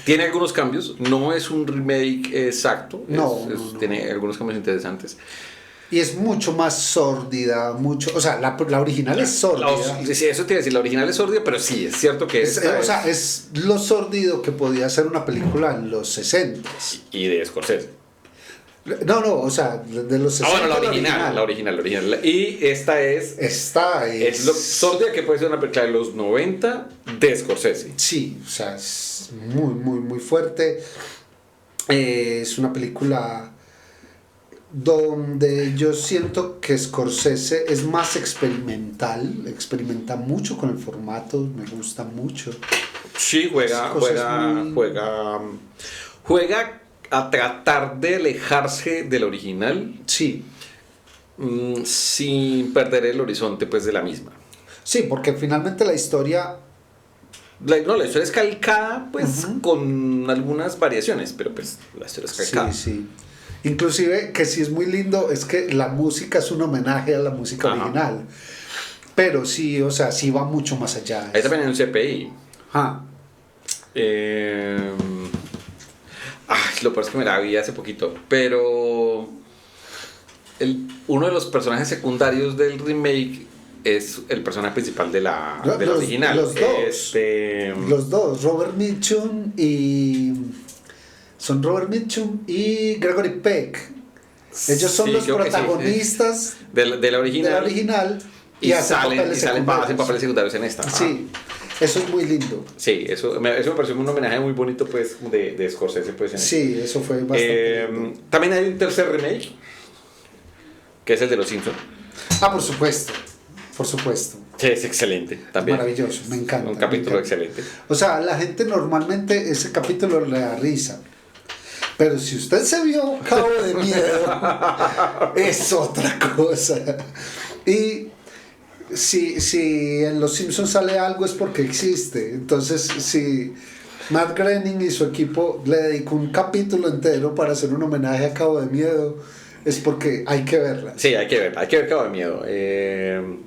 Tiene algunos cambios, no es un remake exacto, no. Tiene algunos cambios interesantes. Y es mucho más sórdida, o sea, la original es sórdida. Sí, eso te iba a decir, la original es sórdida, pero sí, es cierto que es lo sórdido que podía ser una película en los 60. Y de Scorsese. No, o sea, de los 60. Bueno, la original. Y esta es lo sórdida que puede ser una película de los 90 de Scorsese. Sí, o sea, es muy, muy, muy fuerte. Es una película donde yo siento que Scorsese es más experimental, experimenta mucho con el formato, me gusta mucho. Sí, juega a tratar de alejarse del original. Sí. Sin perder el horizonte pues de la misma. Sí, porque finalmente la historia... La historia es calcada pues con algunas variaciones, pero pues la historia es calcada. Sí. Inclusive, que sí es muy lindo, es que la música es un homenaje a la música original. Pero sí, o sea, sí va mucho más allá. Ahí también hay un CPI. Lo peor es que me la vi hace poquito. Pero uno de los personajes secundarios del remake es el personaje principal de la original. Los dos, Robert Mitchum y... Son Robert Mitchum y Gregory Peck. Ellos son los protagonistas de la original. Y hacen papeles secundarios en esta. Sí, eso es muy lindo. Sí, eso me pareció un homenaje muy bonito pues de Scorsese. Pues, sí, eso fue bastante lindo. También hay un tercer remake, que es el de Los Simpsons. Por supuesto. Sí, es excelente también. Maravilloso, me encanta. Un capítulo excelente. O sea, la gente normalmente ese capítulo le da risa. Pero si usted se vio Cabo de Miedo, es otra cosa. Y si en Los Simpsons sale algo es porque existe. Entonces, si Matt Groening y su equipo le dedicó un capítulo entero para hacer un homenaje a Cabo de Miedo, es porque hay que verla. Sí, hay que ver Cabo de Miedo.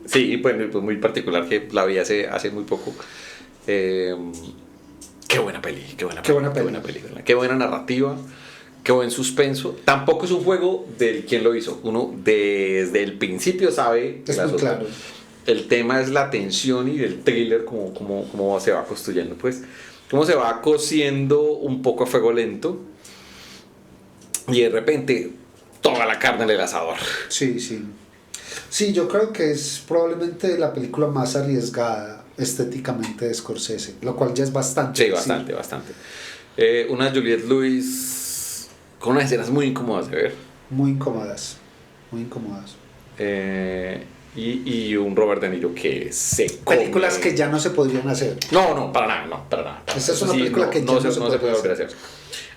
Sí, y pues muy particular que la vi hace muy poco. Qué buena película. Qué buena narrativa. Qué buen suspenso. Tampoco es un juego del quien lo hizo. Uno desde el principio sabe. Es muy claro. El tema es la tensión y el thriller, cómo se va construyendo, pues. Cómo se va cociendo un poco a fuego lento. Y de repente, toda la carne en el asador. Sí. Sí, yo creo que es probablemente la película más arriesgada estéticamente de Scorsese, lo cual ya es bastante. Sí, bastante. Una Juliette Lewis con unas escenas muy incómodas de ver. Muy incómodas. Y un Robert De Niro que se películas que ya no se podrían hacer. No, para nada. Esa es una película que ya no se puede volver a hacer.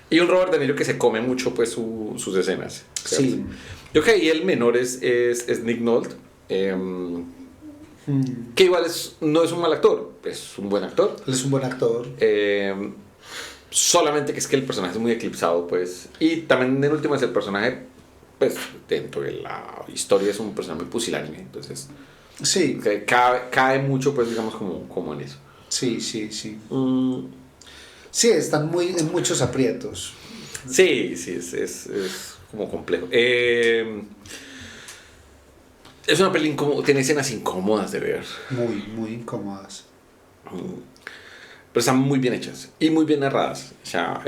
Y un Robert De Niro que se come mucho pues sus escenas. ¿Cierto? Sí. Yo creo que ahí el menor es Nick Nolte. Que igual no es un mal actor, es un buen actor. Él es un buen actor. Solamente que es que el personaje es muy eclipsado, pues. Y también en último es el personaje, pues, dentro de la historia es un personaje muy pusilánime, entonces. Sí. Cae mucho, pues, digamos, como en eso. Sí. Sí, están en muchos aprietos. Sí, es como complejo. Es una peli incómoda, tiene escenas incómodas de ver. Muy incómodas. Pero están muy bien hechas y muy bien narradas. O sea,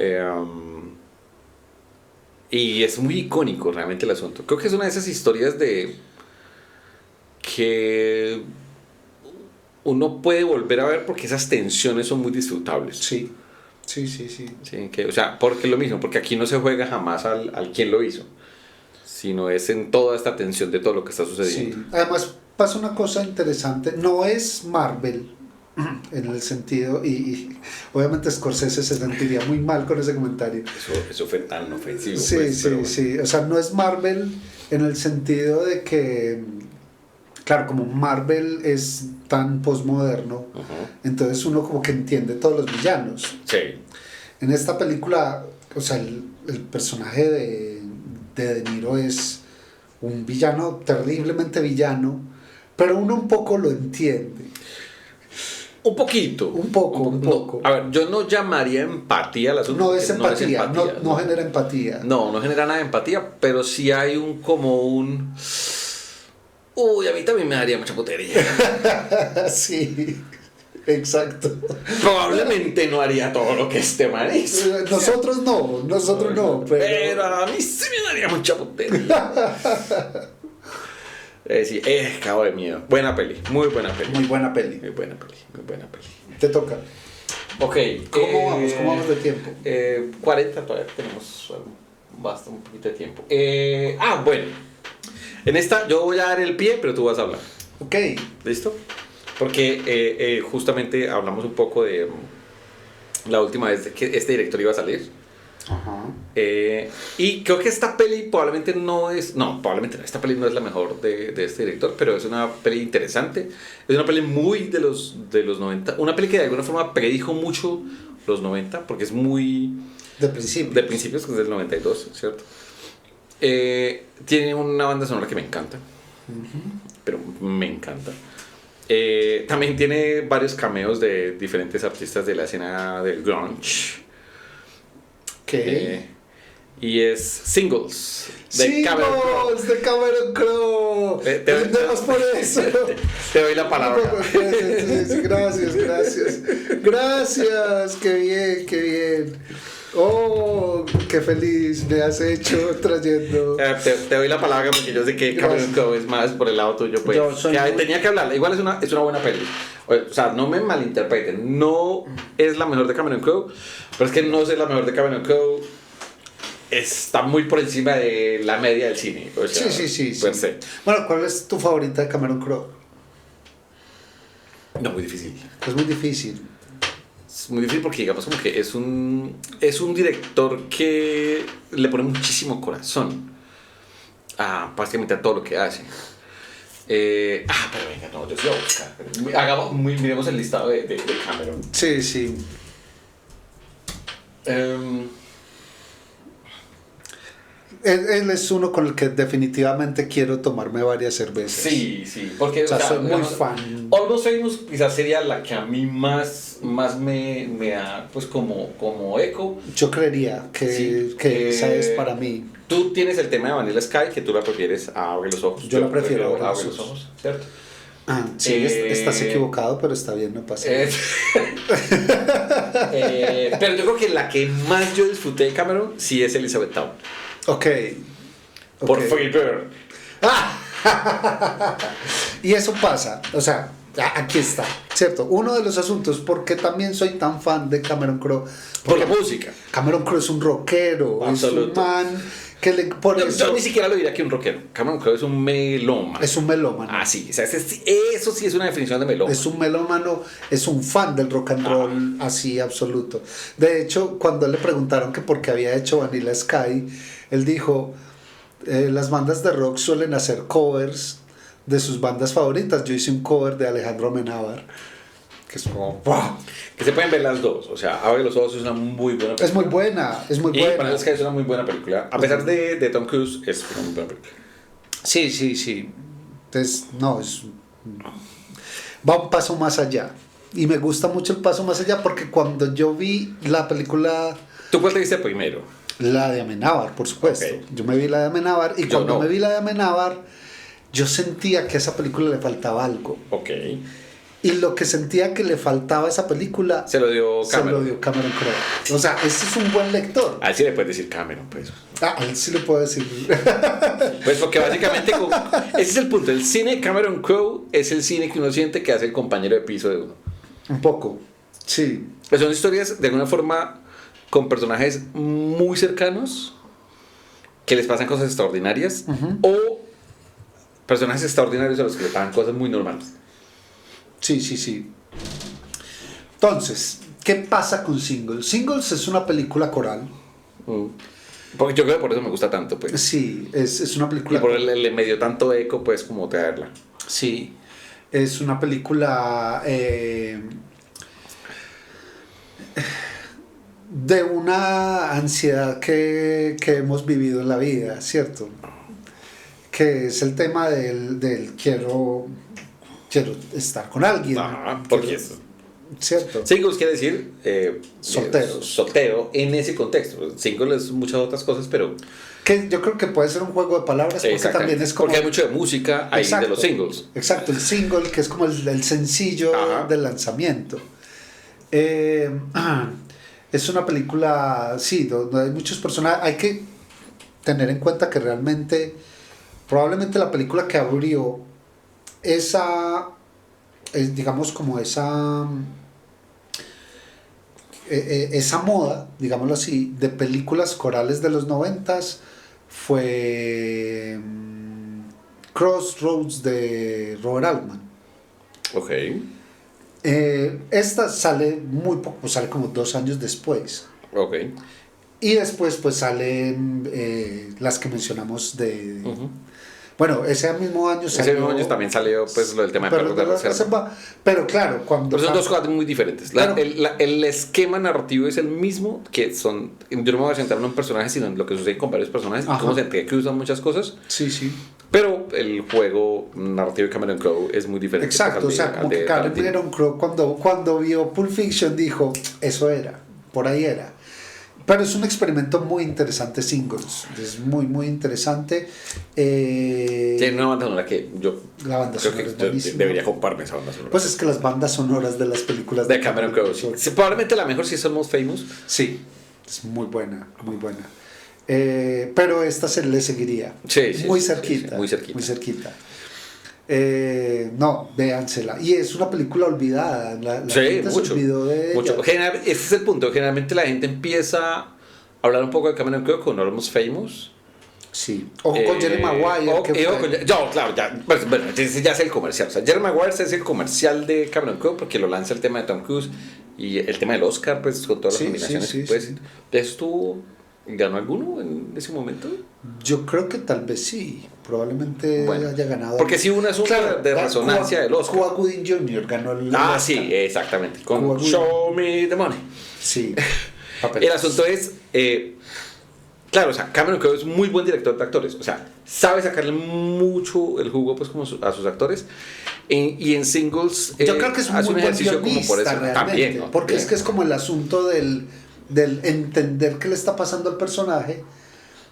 y es muy icónico realmente el asunto. Creo que es una de esas historias de que uno puede volver a ver porque esas tensiones son muy disfrutables. Sí. O sea, porque lo mismo, porque aquí no se juega jamás al quien lo hizo, sino es en toda esta tensión de todo lo que está sucediendo. Sí. Además pasa una cosa interesante, no es Marvel en el sentido, y obviamente Scorsese se sentiría muy mal con ese comentario. Eso fue tan ofensivo. Sí, o sea, no es Marvel en el sentido de que, claro, como Marvel es tan posmoderno, entonces uno como que entiende todos los villanos. Sí. En esta película, o sea, el personaje de Niro es un villano, terriblemente villano, pero uno un poco lo entiende. Un poquito. Un poco. No, a ver, yo no llamaría empatía al asunto. No es empatía, no genera empatía. No genera nada de empatía, pero sí hay como un... Uy, a mí también me daría mucha putería. Sí, exacto. Probablemente no haría todo lo que este man hizo. Nosotros no, pero a mí sí me daría mucha putería. Sí, cago de miedo. Buena peli, muy buena peli. Muy buena peli. Muy buena peli. Te toca. Ok. ¿Cómo vamos de tiempo? 40, todavía tenemos bastante, un poquito de tiempo. Bueno. En esta yo voy a dar el pie, pero tú vas a hablar. Ok. ¿Listo? Porque justamente hablamos un poco de la última vez que este director iba a salir. Ajá. Y creo que esta peli probablemente no es... No, probablemente no. Esta peli no es la mejor de este director, pero es una peli interesante. Es una peli muy de los 90. Una peli que de alguna forma predijo mucho los 90, porque es muy... De principios. De principios, que es del 92, ¿cierto? Tiene una banda sonora que me encanta. Pero me encanta. También tiene varios cameos de diferentes artistas de la escena del grunge. Okay. Y es Singles de Cameron Crowe. Brindemos por eso. Te doy la palabra. Gracias. Qué bien. Oh, qué feliz me has hecho trayendo. Te doy la palabra porque yo sé que Cameron Crowe es más por el lado tuyo, pues. Tenía que hablar. Igual es una buena peli. O sea, no me malinterpreten. No es la mejor de Cameron Crowe, pero es que no ser la mejor de Cameron Crowe está muy por encima de la media del cine. O sea, sí. Sí. Bueno, ¿cuál es tu favorita de Cameron Crowe? No, muy difícil. Es muy difícil. Es muy difícil porque digamos como que es un director que le pone muchísimo corazón a prácticamente a todo lo que hace. Pero venga, no, yo sí voy a buscar. Miremos el listado de Cameron. Sí. Él es uno con el que definitivamente quiero tomarme varias cervezas. Sí, porque soy muy fan. Almost Famous quizás sería la que a mí más me da pues como eco. Yo creería que esa es para mí. Tú tienes el tema de Vanilla Sky, que tú la prefieres a Abre los Ojos. Yo la prefiero a Abre los Ojos, ¿cierto? Sí, estás equivocado, pero está bien, no pasa nada. Pero yo creo que la que más yo disfruté de Cameron sí es Elizabeth Town. Ok. Por Freebird. Y eso pasa, o sea, aquí está, ¿cierto? Uno de los asuntos, ¿por qué también soy tan fan de Cameron Crowe? Por la música. Cameron Crowe es un rockero, absoluto. Es un man que yo ni siquiera lo diría que un rockero. Cameron Crowe es un melómano. Es un melómano. Sí, o sea, eso sí es una definición de melómano. Es un melómano, es un fan del rock and roll así absoluto. De hecho, cuando le preguntaron que por qué había hecho Vanilla Sky, él dijo, las bandas de rock suelen hacer covers de sus bandas favoritas. Yo hice un cover de Alejandro Amenábar, que es como ¡wow! Que se pueden ver las dos. O sea, Abre los Ojos es una muy buena película. Es muy buena. Y Vanilla Sky es una muy buena película. A pesar de Tom Cruise, es una muy buena película. Sí. Entonces, va un paso más allá. Y me gusta mucho el paso más allá porque cuando yo vi la película... ¿Tú cuál te viste primero? La de Amenábar, por supuesto. Okay. Yo me vi la de Amenábar y cuando me vi la de Amenábar, yo sentía que a esa película le faltaba algo. Ok. Y lo que sentía que le faltaba a esa película se lo dio Cameron Crowe. O sea, ese es un buen lector. A él sí le puedes decir Cameron, pues. A él sí le puedo decir. Pues porque básicamente ese es el punto. El cine de Cameron Crowe es el cine que uno siente que hace el compañero de piso de uno. Un poco, sí. Pues son historias de alguna forma con personajes muy cercanos que les pasan cosas extraordinarias o personajes extraordinarios a los que le pasan cosas muy normales. Sí. Entonces, ¿qué pasa con Singles? Singles es una película coral. Porque yo creo que por eso me gusta tanto, pues. Sí, es una película. Y por le me dio tanto eco, pues, como traerla. Sí, es una película de una ansiedad que hemos vivido en la vida, ¿cierto? Que es el tema del quiero estar con alguien. Porque eso. ¿Cierto? Singles quiere decir solteros. Soltero en ese contexto. Single es muchas otras cosas, pero Que yo creo que puede ser un juego de palabras porque también es como... Porque hay mucho de música ahí de los singles. Exacto, el single que es como el sencillo del lanzamiento. Es una película, sí, donde hay muchos personajes. Hay que tener en cuenta que realmente, probablemente la película que abrió digamos como esa moda, digámoslo así, de películas corales de los 90s fue Crossroads de Robert Altman. Ok. Esta sale muy poco, sale como 2 años después. Ok. Y después pues salen las que mencionamos de... Bueno, ese mismo año salió... Ese mismo año también salió pues lo del tema de Perros de Reserva. Pero claro, cuando... Pero son dos cosas muy diferentes. El esquema narrativo es el mismo, que son... Yo no me voy a centrar en un personaje, sino en lo que sucede con varios personajes. Y cómo se entiende que usan muchas cosas. Sí, sí. Pero el juego narrativo de Cameron Crowe es muy diferente. Exacto, o sea, como que Cameron Crowe cuando vio Pulp Fiction dijo, eso era, por ahí era. Pero es un experimento muy interesante, Singles. Es muy, muy interesante. Tiene una banda sonora que yo la banda creo sonora que yo debería comprarme esa banda sonora. Pues es que las bandas sonoras de las películas de Cameron Crowe, sí. Probablemente la mejor si es Almost Famous. Sí, es muy buena, muy buena. Pero esta se le seguiría. Sí, muy cerquita. Sí, muy cerquita. Muy cerquita. No, véansela. Y es una película olvidada. La gente mucho, se olvidó de mucho. ella. Ese es el punto. Generalmente la gente empieza a hablar un poco de Cameron Crowe con Almost Famous. Sí. Ojo con Jerry Maguire. Claro, ya. Bueno, ese ya es el comercial. O sea, Jerry Maguire es el comercial de Cameron Crowe porque lo lanza el tema de Tom Cruise y el tema del Oscar, pues con todas las nominaciones. Sí, pues, sí. ¿Esto ganó alguno en ese momento? Yo creo que tal vez sí. Probablemente haya ganado. Porque si una es una de resonancia del Oscar. Cuba Gooding Jr. ganó el Oscar. Sí, exactamente. Con Show Me the Money. Sí. El asunto es, claro, o sea, Cameron Crowe es muy buen director de actores, o sea, sabe sacarle mucho el jugo pues como a sus actores, y en Singles yo creo que es hace un un ejercicio como por eso también, ¿no? Porque es que es como el asunto del entender qué le está pasando al personaje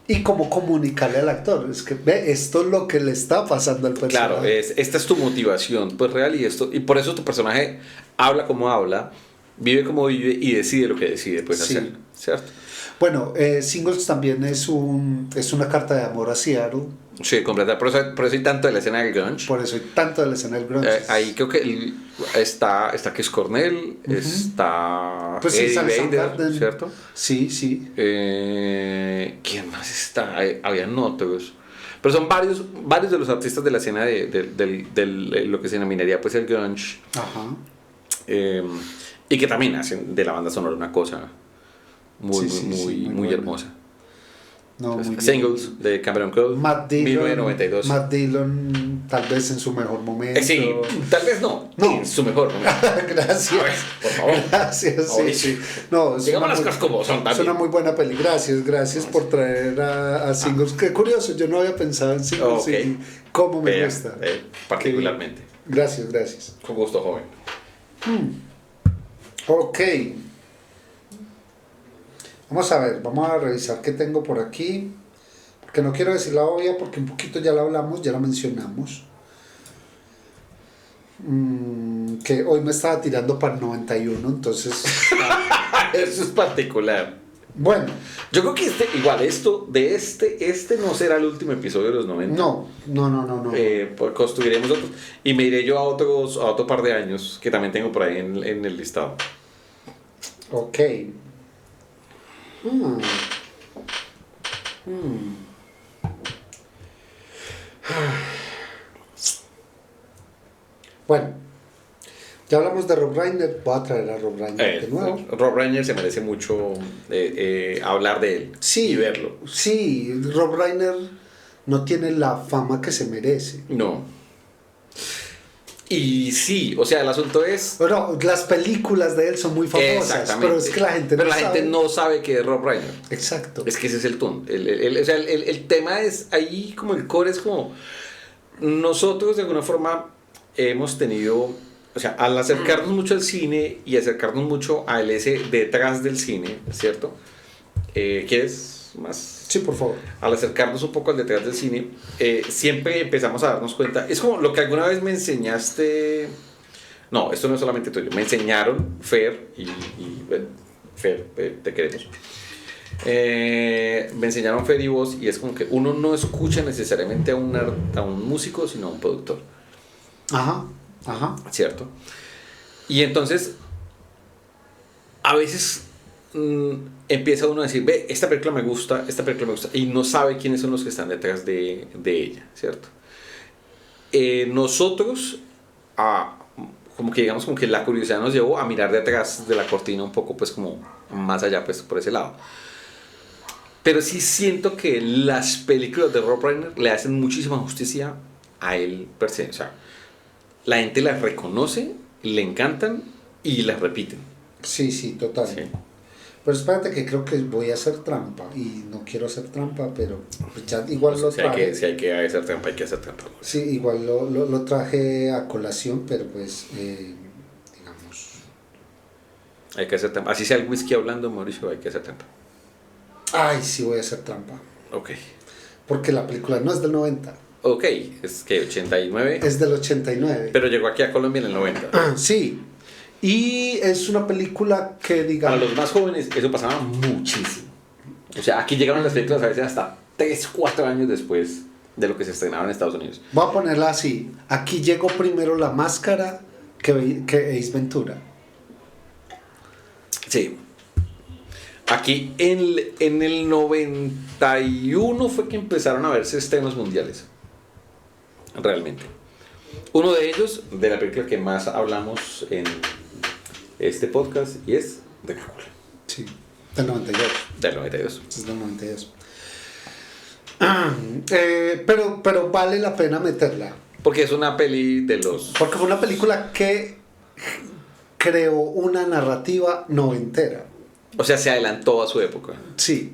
y cómo comunicarle al actor. Es que ve, esto es lo que le está pasando al personaje. Claro, esta es tu motivación pues real y por eso tu personaje habla como habla, vive como vive y decide lo que decide pues hacer, ¿cierto? Bueno, Singles también es una carta de amor a Seattle. Sí, completa. Por eso hay tanto de la escena del grunge. Por eso hay tanto de la escena del grunge. Ahí creo que está Chris Cornell, está pues Eddie Vedder, ¿cierto? Sí, sí. ¿Quién más está? Habían otros. Pero son varios de los artistas de la escena de lo que se denominaría pues el grunge. Ajá. Y que también hacen de la banda sonora una cosa muy hermosa. No, muy bien. Singles de Cameron Crowe, Matt Dillon, 1992. Matt Dillon, tal vez en su mejor momento. Sí, tal vez no. En su mejor momento. Gracias. Ver, por favor. Gracias, sí. No, digamos las cosas como son también. Es una muy buena peli. Gracias por traer a Singles. Qué curioso, yo no había pensado en Singles y cómo me gusta. Particularmente. Gracias. Con gusto, joven. Ok. Vamos a revisar qué tengo por aquí. Porque no quiero decir la obvia porque un poquito ya la hablamos, ya la mencionamos. Que hoy me estaba tirando para el 91, entonces... Eso es particular. Bueno. Yo creo que este no será el último episodio de los 90. No. Pues construiremos otros. Y me iré yo a otro par de años que también tengo por ahí en el listado. Ok. Bueno, ya hablamos de Rob Reiner, voy a traer a Rob Reiner de nuevo. Rob Reiner se merece mucho hablar de él y verlo. Sí, Rob Reiner no tiene la fama que se merece. No. Y sí, o sea, el asunto es... Bueno, las películas de él son muy famosas, Exactamente. pero es que la gente Pero no la sabe. gente no sabe que es Rob Reiner. Exacto. Es que ese es el tono. O sea, el tema es ahí como el core es como... Nosotros de alguna forma hemos tenido... O sea, al acercarnos mucho al cine y acercarnos mucho a ese detrás del cine, ¿cierto? ¿Quieres más? Sí, por favor. Al acercarnos un poco al detrás del cine, siempre empezamos a darnos cuenta. Es como lo que alguna vez me enseñaste. No, esto no es solamente tuyo. Me enseñaron Fer bueno, Fer, te queremos. Me enseñaron Fer y vos, y es como que uno no escucha necesariamente a un músico, sino a un productor. Ajá, ajá. ¿Cierto? Y entonces, a veces empieza uno a decir, ve, esta película me gusta, y no sabe quiénes son los que están detrás de ella, ¿cierto? Nosotros, como que digamos, como que la curiosidad nos llevó a mirar detrás de la cortina un poco, pues como más allá, pues por ese lado. Pero sí siento que las películas de Rob Reiner le hacen muchísima justicia a él per se. O sea, la gente las reconoce, le encantan y las repiten. Sí, sí, total. Sí. Pero espérate que creo que voy a hacer trampa y no quiero hacer trampa, pero pues ya igual lo traje. Si hay que hacer trampa, hay que hacer trampa. Sí, igual lo traje a colación, pero pues digamos... Hay que hacer trampa. Así sea el whisky hablando, Mauricio, hay que hacer trampa. Ay, sí voy a hacer trampa. Ok. Porque la película no es del 90. Ok, es que 89. Es del 89. Pero llegó aquí a Colombia en el 90. Sí. Y es una película que, digamos... Para los más jóvenes, eso pasaba muchísimo. O sea, aquí llegaron las películas a veces hasta 3-4 años después de lo que se estrenaba en Estados Unidos. Voy a ponerla así. Aquí llegó primero La Máscara que Ace Ventura. Sí. Aquí en el 91 fue que empezaron a verse estrenos mundiales. Realmente. Uno de ellos, de la película que más hablamos en este podcast, y es Drácula. Sí, del 92. Del 92. Es del 92. Pero vale la pena meterla. Porque es una peli de los... Porque fue una película que creó una narrativa noventera. O sea, se adelantó a su época. Sí,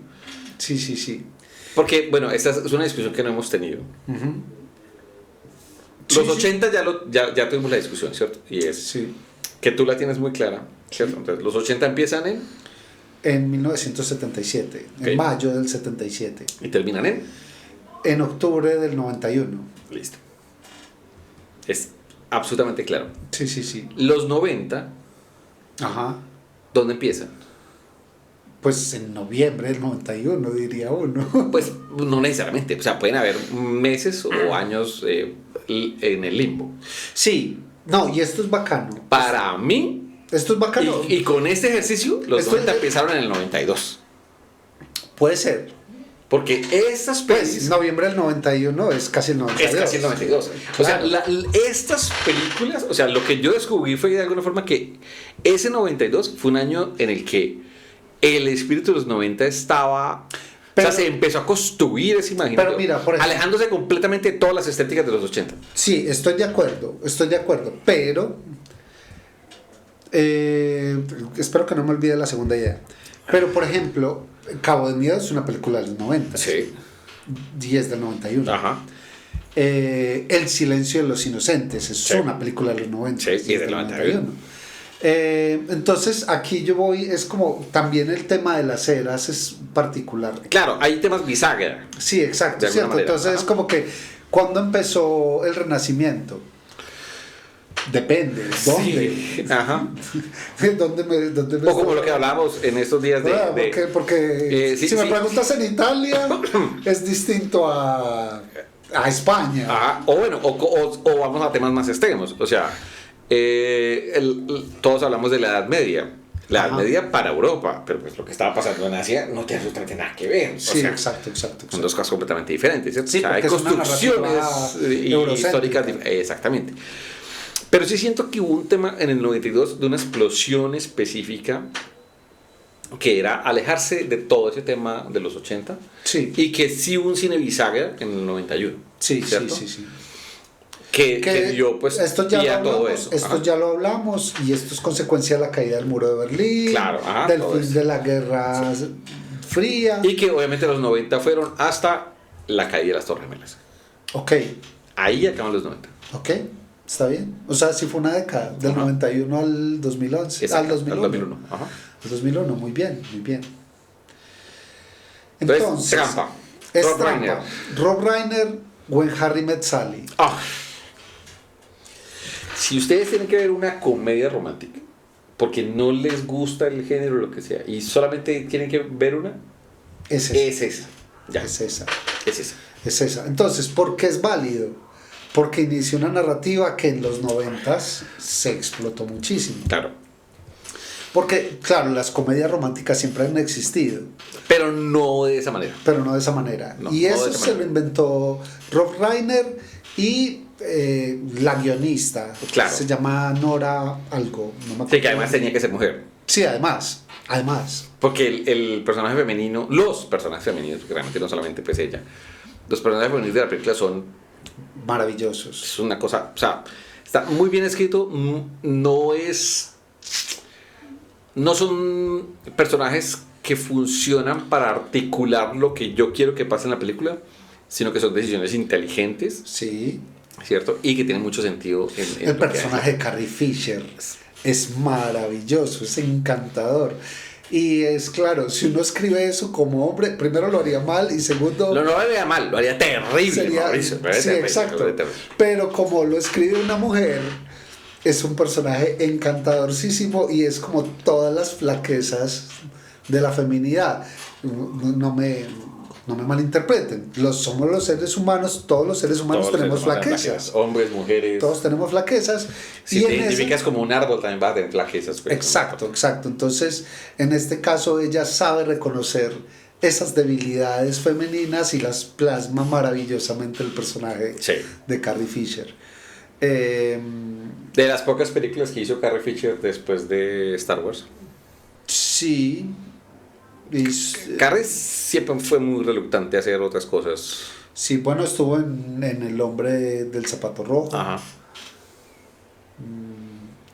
sí, sí, sí. Porque, bueno, esta es una discusión que no hemos tenido. Uh-huh. Los Sí, 80 ya tuvimos la discusión, ¿cierto? Y es sí. que tú la tienes muy clara, ¿cierto? Entonces, los 80 empiezan En 1977, Ok. en mayo del 77. y terminan En octubre del 91. Listo. Es absolutamente claro. Sí, sí, sí. Los 90, Ajá. ¿dónde empiezan? Pues en noviembre del 91, diría uno. Pues no necesariamente, o sea, pueden haber meses o años en el limbo. Sí, no, y esto es bacano. Para mí, Esto es bacano. y con este ejercicio, los Esto 90 es- empezaron en el 92. Puede ser. Porque estas Pues pelis... noviembre del 91 es casi el 92. Es casi el 92. O sea, Claro. estas películas, o sea, lo que yo descubrí fue de alguna forma que ese 92 fue un año en el que el espíritu de los 90 estaba... Pero- o sea, se empezó a construir ese imaginario, Pero mira, por ejemplo- alejándose completamente de todas las estéticas de los 80. Sí, estoy de acuerdo, pero espero que no me olvide la segunda idea. Pero, por ejemplo, Cabo de Miedo es una película de los 90. Sí. Y es del 91. Ajá. El Silencio de los Inocentes es Sí. una película de los 90. Sí, y es del 91. Entonces, aquí yo voy, es como también el tema de las eras es particular. Claro, hay temas bisagra. Sí, exacto, De alguna ¿cierto? manera. Entonces, Ajá. es como que, ¿cuándo empezó el Renacimiento? Depende, ¿dónde? Sí. Ajá. ¿Dónde me O como lo que hablábamos en estos días de... Ah, porque sí, si me sí. preguntas en Italia, es distinto a España. Ajá, o bueno, o vamos a temas más extremos. O sea, todos hablamos de la Edad Media. La Edad Ajá. Media para Europa, pero pues lo que estaba pasando en Asia no tiene absolutamente nada que ver. Sí, o sea, exacto. son dos cosas completamente diferentes, ¿cierto? Sí, O sea, hay porque es una construcciones narrativa eurocéntrica. históricas exactamente. Pero sí siento que hubo un tema en el 92 de una explosión específica que era alejarse de todo ese tema de los 80 Sí, y que sí hubo un cine bisagra en el 91. sí, ¿cierto? sí. que dio pues esto ya pie lo a todo hablamos, eso. esto Ajá. ya lo hablamos, y esto es consecuencia de la caída del muro de Berlín, Claro, ajá, del todo fin eso. de la Guerra Fría. Y que obviamente los 90 fueron hasta la caída de las Torres Gemelas. Ok, Ahí acaban los 90. ok, está bien. O sea, sí fue una década, del Ajá. 91 al 2011, Exacto, al 2001. al 2001. Ajá. Al 2001, muy bien, muy bien. Entonces, trampa. es Rob trampa. Reiner. Rob Reiner, When Harry Met Sally. Ah. Si ustedes tienen que ver una comedia romántica, porque no les gusta el género o lo que sea, y solamente tienen que ver una, Es esa. es esa. Ya, Es esa. es esa. Es esa. Entonces, ¿por qué es válido? Porque inició una narrativa que en los 90s se explotó muchísimo. Claro. Porque, claro, las comedias románticas siempre han existido, Pero no de esa manera. pero no de esa manera. No, Y no de eso esa se lo manera. inventó Rob Reiner y la guionista. Claro. Se llama Nora algo. No me acuerdo. Sí, que además tenía que ser mujer. Sí, además. Porque el personaje femenino, los personajes femeninos, porque realmente no solamente pues ella, los personajes femeninos de la película son Maravillosos. es una cosa, o sea, está muy bien escrito, no son personajes que funcionan para articular lo que yo quiero que pase en la película, sino que son decisiones inteligentes, Sí. ¿cierto? Y que tienen mucho sentido en El lo que personaje de Carrie Fisher es maravilloso, es encantador. Y es claro, si uno escribe eso como hombre, primero lo haría mal y segundo... No lo haría mal, lo haría terrible, sería, Mauricio, lo haría sí, terrible, exacto. lo haría terrible. Pero como lo escribe una mujer, es un personaje encantadorcísimo y es como todas las flaquezas de la feminidad. No me malinterpreten. Somos los seres humanos, todos los seres humanos Todos los tenemos seres humanos flaquezas. Hombres, mujeres. Todos tenemos flaquezas. Si y te en identificas ese- como un árbol, también vas a tener flaquezas. Pues, Exacto, exacto. Entonces, en este caso, ella sabe reconocer esas debilidades femeninas y las plasma maravillosamente el personaje Sí. de Carrie Fisher. Eh, De las pocas películas que hizo Carrie Fisher después de Star Wars. sí. Y, Carrie siempre fue muy reluctante a hacer otras cosas. sí, bueno, estuvo en El hombre del zapato rojo. Ajá.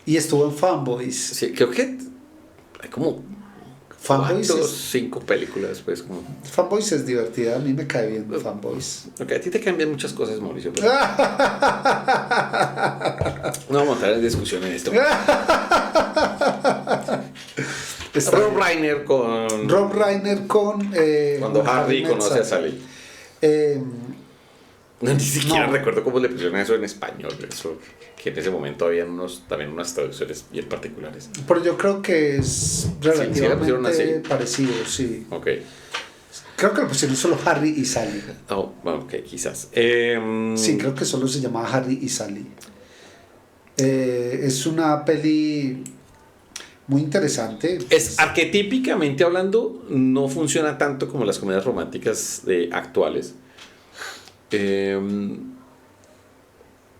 Y estuvo en Fanboys. Sí, creo que hay como Fanboys 4 o es, 5 películas, pues como. Fanboys es divertida, a mí me cae bien Fanboys. Ok, a ti te cambian muchas cosas, Mauricio. Pero no vamos a entrar en discusión en esto. Está Rob bien. Reiner con. Rob Reiner con... Cuando con Harry Met conoce a Sally. Eh, No, ni siquiera No. recuerdo cómo le pusieron eso en español. Eso, que en ese momento había también unas traducciones bien particulares. pero yo creo que es sí la pusieron relativamente así. parecido, sí. Ok. Creo que lo pusieron solo Harry y Sally. Oh, bueno, ok, quizás. Sí, creo que solo se llamaba Harry y Sally. Es una peli muy interesante. Es arquetípicamente hablando, no funciona tanto como las comedias románticas actuales.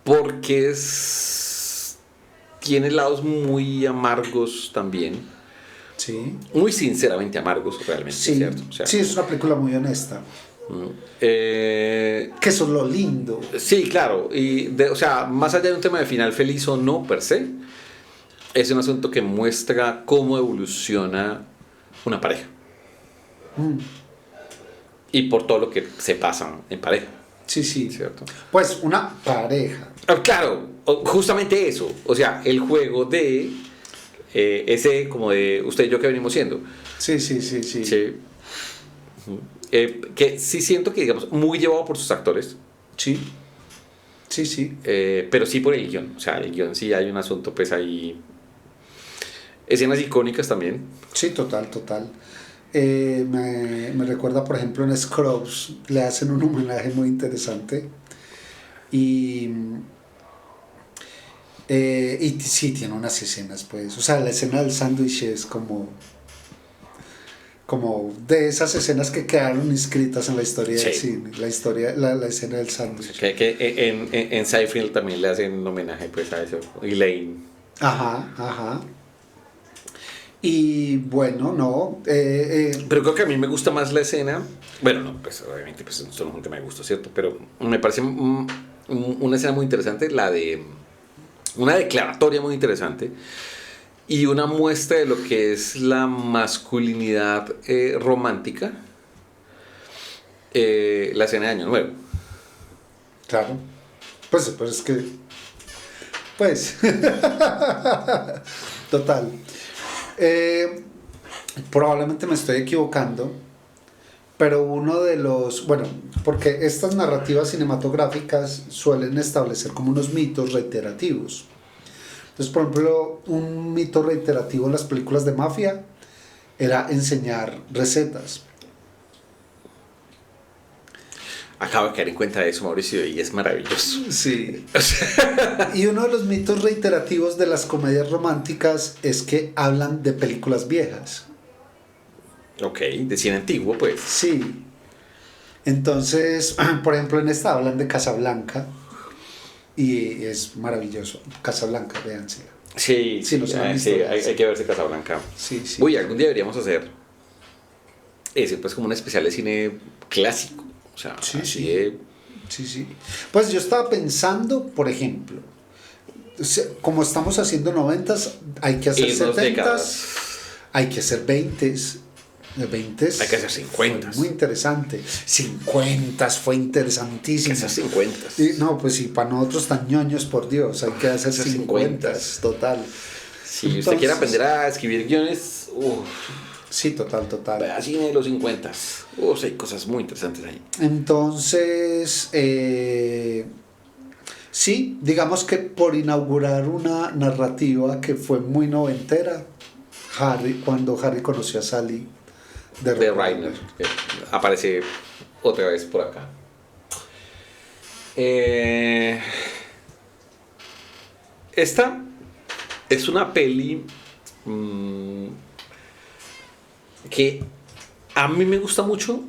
Porque tiene lados muy amargos también. Sí, Muy sinceramente amargos, realmente, sí, ¿cierto? O sea, sí, es una película muy honesta. eh, Que eso es lo lindo. sí, claro. O sea, más allá de un tema de final feliz o no, per se, es un asunto que muestra cómo evoluciona una pareja. Mm, Y por todo lo que se pasa en pareja, sí, sí. ¿cierto? Pues una pareja. Claro, justamente eso. O sea, el juego de ese como de usted y yo que venimos siendo. Sí, sí, sí, sí. Sí. Que sí siento que, digamos, muy llevado por sus actores, Sí, sí, sí. pero sí por el guión. O sea, el guión sí hay un asunto, pues ahí. Escenas icónicas también. Sí, total, total. Me recuerda, por ejemplo, en Scrubs le hacen un homenaje muy interesante. Y sí, tiene unas escenas, pues. O sea, la escena del sándwich es como de esas escenas que quedaron inscritas en la historia del Sí. cine. La escena del sándwich. Que en Seinfeld también le hacen un homenaje pues a eso. Elaine. Ajá, ajá. Y bueno, no. Pero creo que a mí me gusta más la escena. Bueno, no, pues obviamente pues esto no es un tema de gusto, ¿cierto? Pero me parece una escena muy interesante, una declaratoria muy interesante y una muestra de lo que es la masculinidad romántica, la escena de Año Nuevo. Claro. Pues es que... Pues... Total. Probablemente me estoy equivocando, pero uno de los... Bueno, porque estas narrativas cinematográficas suelen establecer como unos mitos reiterativos. Entonces, por ejemplo, un mito reiterativo en las películas de mafia era enseñar recetas. Acabo de caer en cuenta de eso, Mauricio, y es maravilloso. Sí. Y uno de los mitos reiterativos de las comedias románticas es que hablan de películas viejas. Ok, de cine antiguo, pues. Sí. Entonces, por ejemplo, en esta hablan de Casablanca y es maravilloso. Casablanca, véansela. Sí, Sí, no se la han visto. sí, hay que verse Casablanca. Sí, sí. Uy, algún día deberíamos hacer ese, pues, como un especial de cine clásico. O sea, Sí, así sí. de... Sí, sí. Pues yo estaba pensando, por ejemplo, como estamos haciendo 90s, hay que hacer Y 2 70s, décadas. hay que hacer 20s. De 20s Hay que hacer 50s. muy interesante. 50s fue interesantísimo. Esas 50. Y, no, pues sí, para nosotros tan ñoños, por Dios, hay que hacer Esas 50s, total. Si usted quiere aprender a escribir guiones, Sí, total. vea cine de los 50. Hay cosas muy interesantes ahí. Entonces, sí, digamos que por inaugurar una narrativa que fue muy noventera, cuando Harry conoció a Sally De Reiner, que aparece otra vez por acá. Esta es una peli que a mí me gusta mucho,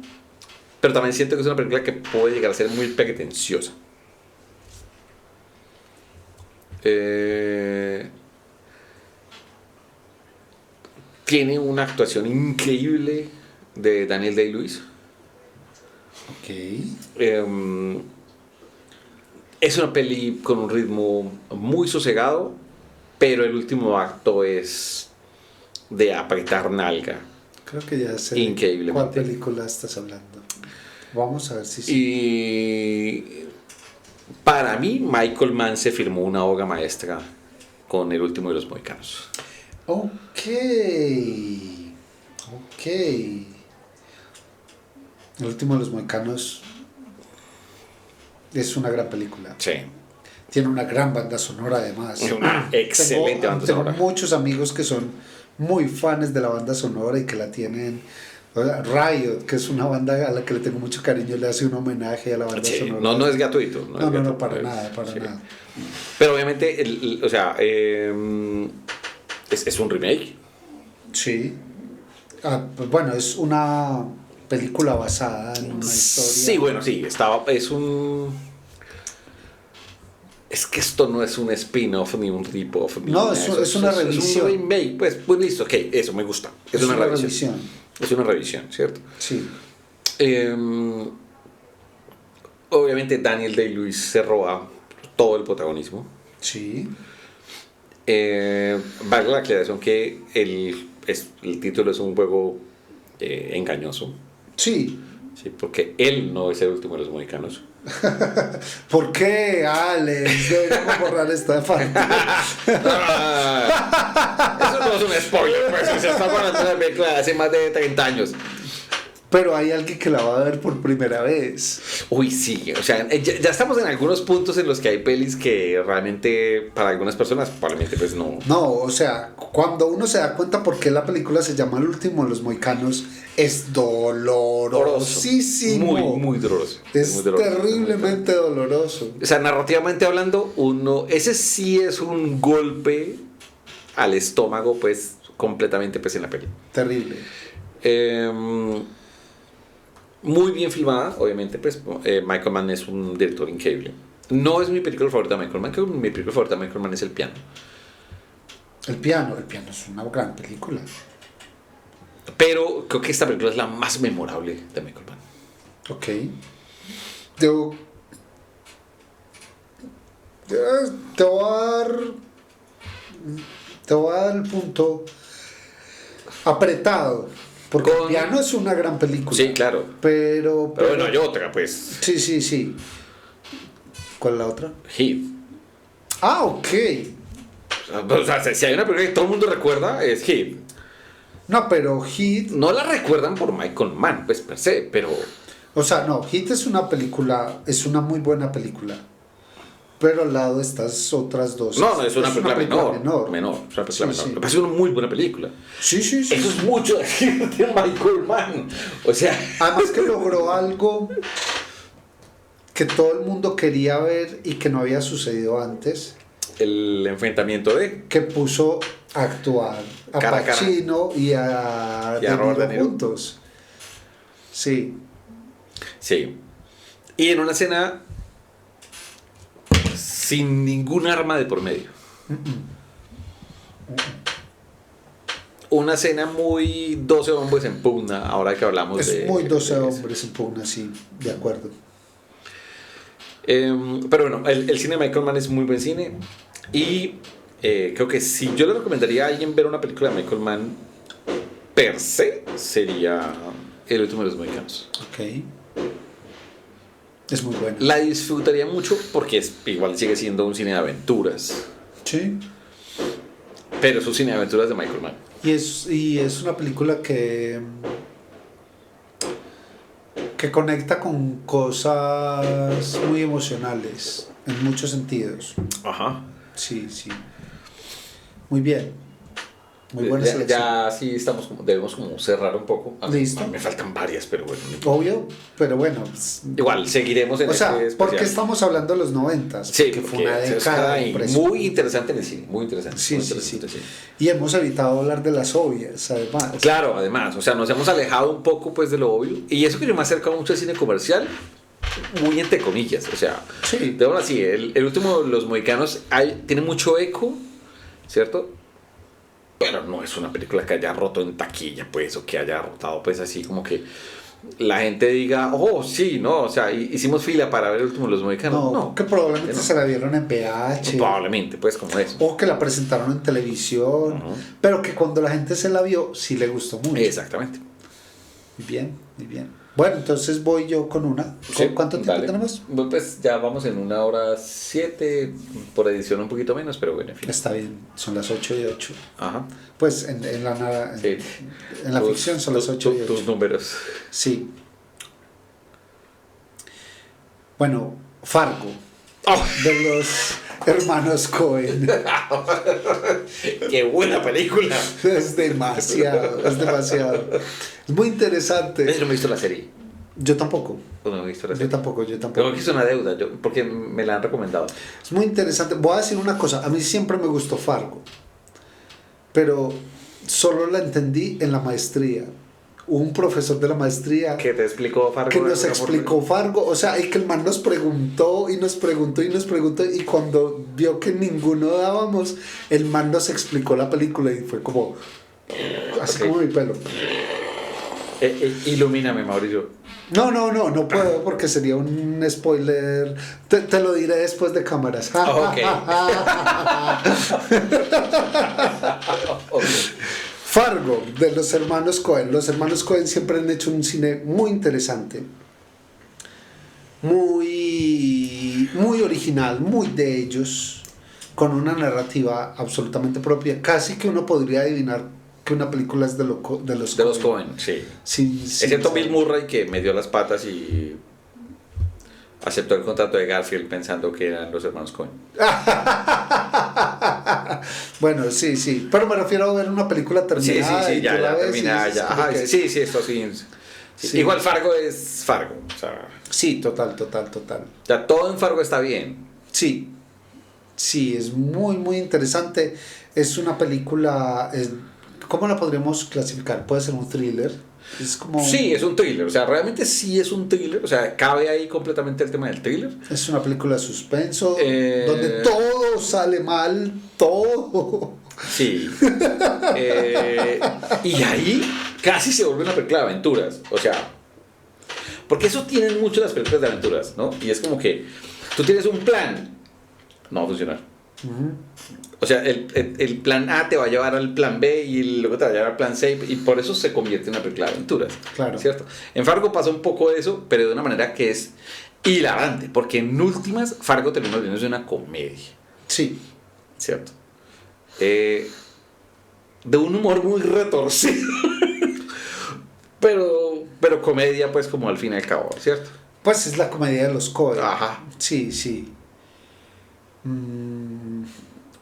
pero también siento que es una película que puede llegar a ser muy pretenciosa. Tiene una actuación increíble de Daniel Day-Lewis. Ok. Es una peli con un ritmo muy sosegado, pero el último acto es de apretar nalga. Creo que ya sé Increíblemente. cuál película estás hablando. Vamos a ver si sí. Y para mí, Michael Mann se firmó una obra maestra con El último de los mohicanos. Ok. El último de los mohicanos es una gran película. Sí. Tiene una gran banda sonora además. Es una excelente banda sonora. Tengo muchos amigos que son muy fans de la banda sonora y que la tienen. Riot, que es una banda a la que le tengo mucho cariño, le hace un homenaje a la banda sonora. No es gratuito. No, para nada. Pero obviamente, es un remake. Sí. Pues bueno, es una película basada en una historia. Sí, bueno, sí. Es que esto no es un spin-off ni un rip-off. No, es una revisión. Es un remake, pues listo, ok, eso me gusta. Es una revisión. Es una revisión, ¿cierto? Sí. Obviamente Daniel Day-Lewis se roba todo el protagonismo. Sí. Vale la aclaración que el título es un juego engañoso. Sí. Sí, porque él no es el último de los mohicanos. ¿Por qué, Alex? Deberíamos borrar esta parte. Eso no es un spoiler, pues se está hablando de la película de hace más de 30 años. Pero hay alguien que la va a ver por primera vez. Uy, sí, o sea, ya estamos en algunos puntos en los que hay pelis que realmente para algunas personas probablemente pues no. No, o sea, cuando uno se da cuenta por qué la película se llama El último de los mohicanos, es dolorosísimo. Muy doloroso. Es muy doloroso, terriblemente doloroso. O sea, narrativamente hablando, ese sí es un golpe al estómago, pues, completamente pues en la peli. Terrible. Muy bien filmada, obviamente, pues Michael Mann es un director increíble. No es mi película favorita de Michael Mann, creo que mi película favorita de Michael Mann es El piano. El piano es una gran película. Pero creo que esta película es la más memorable de Michael Mann. Ok. Yo Te voy a dar. Te voy a dar el punto apretado. Porque Con- Piano es una gran película. Sí, claro. Pero Bueno, hay otra, pues. Sí. ¿Cuál es la otra? Heat. Ah, ok. O sea, si hay una película que todo el mundo recuerda, es Heat. No, pero Heat. No la recuerdan por Michael Mann, pues per se, pero. O sea, no, Heat es una película. Es una muy buena película. Pero al lado de estas otras dos. No, es una película menor. menor. Es una película Sí, menor. sí. Me parece una muy buena película. Sí. Eso es mucho decir de Michael Mann. O sea. Además que logró algo que todo el mundo quería ver y que no había sucedido antes. El enfrentamiento de. Que puso a actuar a Cara a cara. Pacino y a Y a Robert De Niro. juntos. Sí. Sí. Y en una escena sin ningún arma de por medio. Una escena muy 12 hombres en pugna, ahora que hablamos Es muy 12 hombres en pugna, sí, de acuerdo. Pero bueno, el cine de Michael Mann es muy buen cine. Y creo que si yo le recomendaría a alguien ver una película de Michael Mann per se, sería El último de los mohicanos. Ok. Es muy buena. La disfrutaría mucho porque igual sigue siendo un cine de aventuras. Sí. Pero es un cine de aventuras de Michael Mann. Y es una película que conecta con cosas muy emocionales en muchos sentidos. Ajá. Sí. Muy bien. Muy buena Ya, selección. ya sí estamos debemos como cerrar un poco. Listo. Me faltan varias, pero bueno. Obvio, pero bueno. Igual, seguiremos en O sea, este ¿por qué especial. estamos hablando de los 90? Sí, que fue porque una es década muy impresionante. interesante en el cine, muy interesante. Sí, muy sí, interesante, sí. Y hemos evitado hablar de las obvias, además. Claro, además, o sea, nos hemos alejado un poco pues de lo obvio. Y eso que yo me he acercado mucho al cine comercial, muy entre comillas, o sea, Sí. de ahora sí, el último de los mohicanos tiene mucho eco, ¿cierto? Pero no es una película que haya roto en taquilla, pues, o que haya rotado, pues, así como que la gente diga, oh, sí, no, o sea, hicimos fila para ver el último de los mohicanos. No, que probablemente no. se la vieron en VH. Probablemente, pues, como eso. O que la presentaron en televisión. Ujú. Pero que cuando la gente se la vio, sí le gustó mucho. Exactamente. Muy bien, muy bien. Bueno, entonces voy yo con una. Sí, ¿Cuánto tiempo dale. tenemos? Pues ya vamos en 1:07, por edición un poquito menos, pero bueno, en fin. Está bien, son las 8:08. Ajá. Pues en la, Sí. en la ficción son las 8:08. Tus números. Sí. Bueno, Fargo, Oh, de los hermanos Cohen. ¡Qué buena película! Es demasiado, es demasiado. Es muy interesante. Yo no me he visto la serie. Yo tampoco, No me he visto la yo serie. tampoco. Creo que es una deuda, porque me la han recomendado. Es muy interesante. Voy a decir una cosa, a mí siempre me gustó Fargo, pero solo la entendí en la maestría. Hubo un profesor de la maestría ¿Qué te explicó Fargo? que nos explicó Fargo, o sea, y que el man nos preguntó y nos preguntó y nos preguntó, y cuando vio que ninguno dábamos, el man nos explicó la película y fue como, así Ok. como mi pelo. Ilumíname, Mauricio. No puedo porque sería un spoiler. Te lo diré después de cámaras. Ok. Ok. Fargo, de los hermanos Cohen. Los hermanos Cohen siempre han hecho un cine muy interesante, muy original, muy de ellos, con una narrativa absolutamente propia. Casi que uno podría adivinar que una película es de los Cohen, sí. Sin Excepto saber. Bill Murray, que me dio las patas y aceptó el contrato de Garfield pensando que eran los hermanos Cohen. Bueno, sí, pero me refiero a ver una película terminada. Sí, y tú la ya ves y terminada, dices ya. como Ajá, que- sí, esto sí. Sí. Igual Fargo es Fargo. O Sí, total. sea, todo en Fargo está bien. Sí, es muy interesante. Es una película, ¿cómo la podríamos clasificar? Puede ser un thriller. Es como... Sí, es un thriller. O sea, realmente sí es un thriller. O sea, cabe ahí completamente el tema del thriller. Es una película de suspenso, Eh, donde todo sale mal, todo. Sí. Y ahí casi se vuelve una película de aventuras. O sea, porque eso tienen mucho las películas de aventuras, ¿no? Y es como que tú tienes un plan no va a funcionar. Ujú. O sea, el plan A te va a llevar al plan B y luego te va a llevar al plan C y por eso se convierte en una película de aventuras. Claro. ¿Cierto? En Fargo pasa un poco de eso, pero de una manera que es hilarante, porque en últimas Fargo termina volviéndose una comedia. Sí. ¿Cierto? De un humor muy retorcido. pero comedia, pues, como al fin y al cabo, ¿cierto? Pues es la comedia de los Coen. Ajá. Sí, sí. Mm,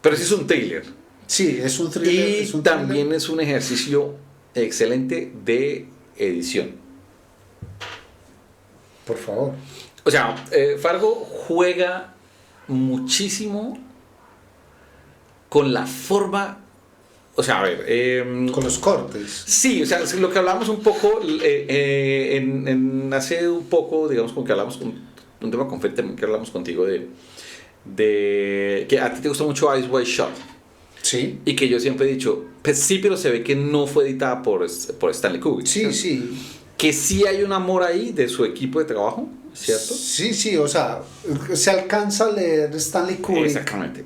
Pero sí es un thriller. sí, es un thriller. Y es un también thriller. es un ejercicio excelente de edición. Por favor. O sea, Fargo juega muchísimo con la forma. O sea, a ver. Con los cortes. Sí, o sea, lo que hablamos un poco hace un poco, digamos, como que hablamos con un tema con Fede también que hablamos contigo de que a ti te gusta mucho Eyes Wide Shut Sí. y que yo siempre he dicho, pues sí, pero se ve que no fue editada por Stanley Kubrick. Sí, sí. Que sí hay un amor ahí de su equipo de trabajo, ¿cierto? Sí, sí, o sea, se alcanza a leer Stanley Kubrick. Exactamente.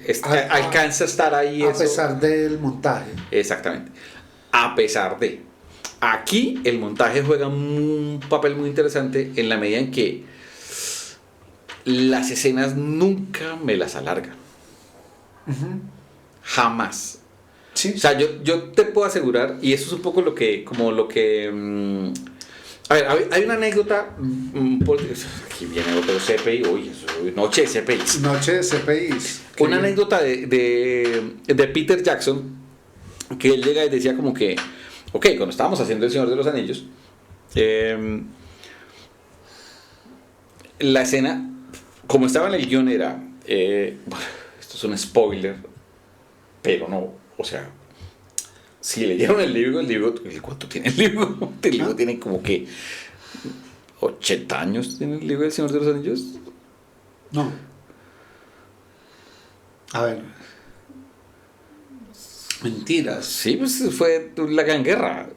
Alcanza a estar ahí. A eso. pesar del montaje. Exactamente. A pesar de. Aquí el montaje juega un papel muy interesante en la medida en que las escenas nunca me las alargan. Ujú. Jamás. Sí. O sea, yo te puedo asegurar, y eso es un poco lo que. A ver, hay una anécdota. Aquí viene otro CPI. Uy, noche de CPI. Noche de CPIs. Una anécdota de Peter Jackson, que él llega y decía como que, ok, cuando estábamos haciendo El Señor de los Anillos, la escena, como estaba en el guión era, esto es un spoiler, pero no, o sea, si leyeron el libro, ¿cuánto tiene el libro? El libro tiene como que 80 años, tiene el libro del Señor de los Anillos. No. A ver. Mentiras. Sí, pues fue la Gran Guerra.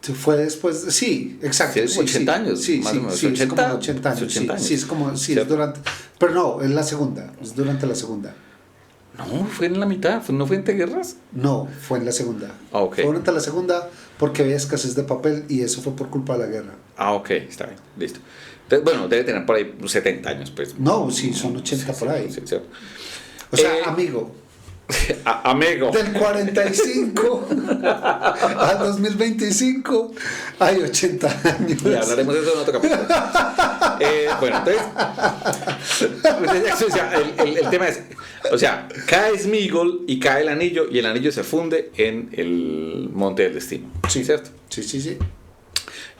Fue después. Sí, exacto. Sí, Sí, 80 sí. años, Sí, más sí, o menos, sí, 80, es como 80 años. 80 años. Sí, es como. Sí, es ¿Cierto? durante. Pero no, es la segunda. Es durante la segunda. No, fue en la mitad, no fue entre guerras. No, fue en la segunda. Ah, ok. Fue durante la segunda porque había escasez de papel y eso fue por culpa de la guerra. Ah, ok, está bien, listo. Entonces, bueno, debe tener por ahí 70 años, pues. No, sí, son 80 Sí, por ahí. sí, cierto. O sea, amigo, Amigo. del 45 al 2025 hay 80 años. Y hablaremos de eso en otro capítulo. Bueno, entonces, o sea, el tema es, o sea, cae Sméagol y cae el anillo se funde en el Monte del Destino. Sí, ¿Cierto? Sí, sí, sí.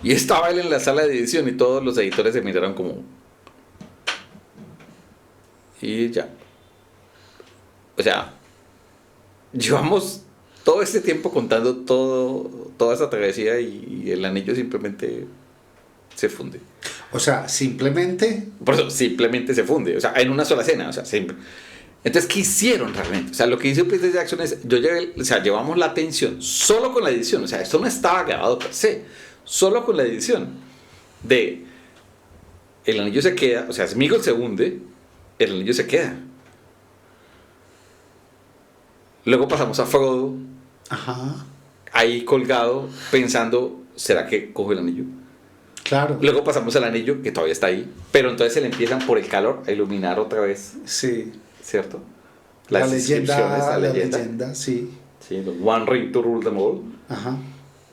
Y estaba él en la sala de edición y todos los editores se miraron como... Y ya. O sea, llevamos todo este tiempo contando toda esa travesía y el anillo simplemente se funde. O sea, simplemente. Por eso, simplemente se funde. O sea, en una sola escena. O sea, siempre. Entonces, ¿qué hicieron realmente? O sea, lo que hizo Peter Jackson es, llevamos la atención solo con la edición. O sea, esto no estaba grabado per se. Solo con la edición de el anillo se queda, o sea, Sméagol se hunde, el anillo se queda. Luego pasamos a Frodo, Ajá. ahí colgado, pensando, ¿será que cojo el anillo? Claro. Luego pasamos al anillo, que todavía está ahí, pero entonces se le empiezan por el calor a iluminar otra vez, Sí. ¿cierto? La inscripciones, leyenda, sí. Sí, los One Ring to Rule them all. Ajá.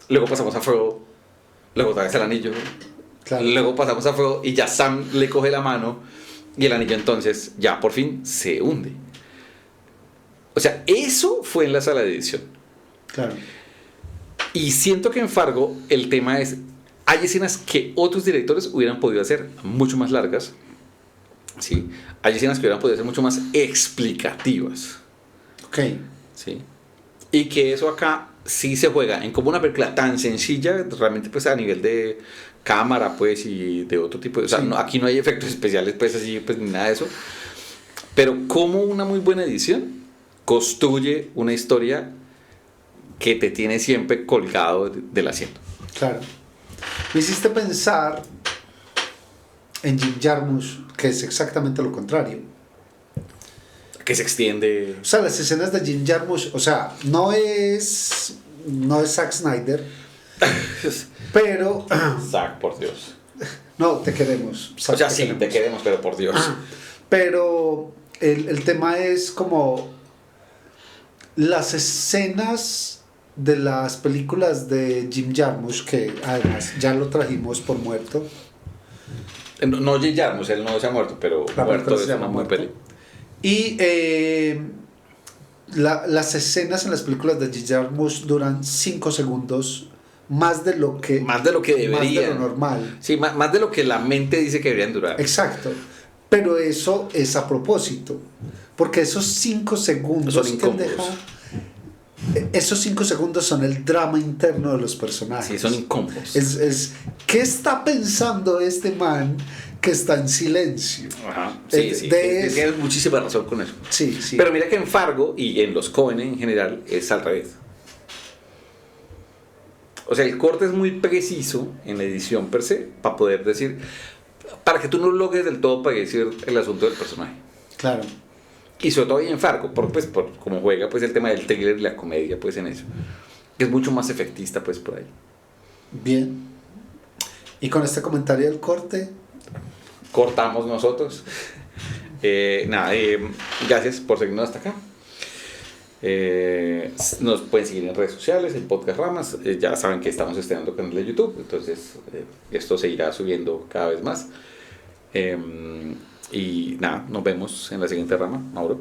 Luego pasamos a Frodo, luego otra vez al anillo. Claro. Luego pasamos a Frodo y ya Sam le coge la mano y el anillo entonces ya por fin se hunde. O sea, eso fue en la sala de edición. Claro. Y siento que en Fargo el tema es, hay escenas que otros directores hubieran podido hacer mucho más largas, ¿sí? Hay escenas que hubieran podido ser mucho más explicativas, Ok. ¿sí? Y que eso acá sí se juega en como una película tan sencilla, realmente pues a nivel de cámara pues y de otro tipo de, o sea, Sí. no, aquí no hay efectos especiales pues así pues ni nada de eso, pero como una muy buena edición construye una historia que te tiene siempre colgado del asiento. Claro. Me hiciste pensar en Jim Jarmusch, que es exactamente lo contrario. ¿Qué que se extiende. O sea, las escenas de Jim Jarmusch, o sea, no es Zack Snyder, pero... Zack, por Dios. No, te queremos. O sea, sí, te queremos, pero por Dios. Pero el tema es como las escenas de las películas de Jim Jarmusch, que además ya lo trajimos por muerto. No Jim Jarmusch, él no se ha muerto, pero La muerto película se es llama una muy Muerto. peli. Y las escenas en las películas de Jim Jarmusch duran 5 segundos, más de lo que deberían. más de lo normal. Sí, más de lo que la mente dice que deberían durar. Exacto. Pero eso es a propósito. Porque esos 5 segundos Son que él incómodos. deja, esos 5 segundos son el drama interno de los personajes. Sí, son incómodos. ¿Qué está pensando este man que está en silencio? Ajá. Sí, sí. Tienes muchísima razón con eso. Sí, sí. Pero mira que en Fargo y en los Coen en general es al revés. O sea, el corte es muy preciso en la edición per se para poder decir, para que tú no logres del todo para decir el asunto del personaje. Claro. Y sobre todo ahí en Fargo, por como juega pues el tema del thriller y la comedia pues en eso. Que es mucho más efectista pues por ahí. Bien. Y con este comentario del corte, Cortamos nosotros. Gracias por seguirnos hasta acá. Nos pueden seguir en redes sociales, en Podcast Ramas. Ya saben que estamos estrenando canal de YouTube, entonces esto se irá subiendo cada vez más. Y nada, nos vemos en la siguiente rama, Mauro.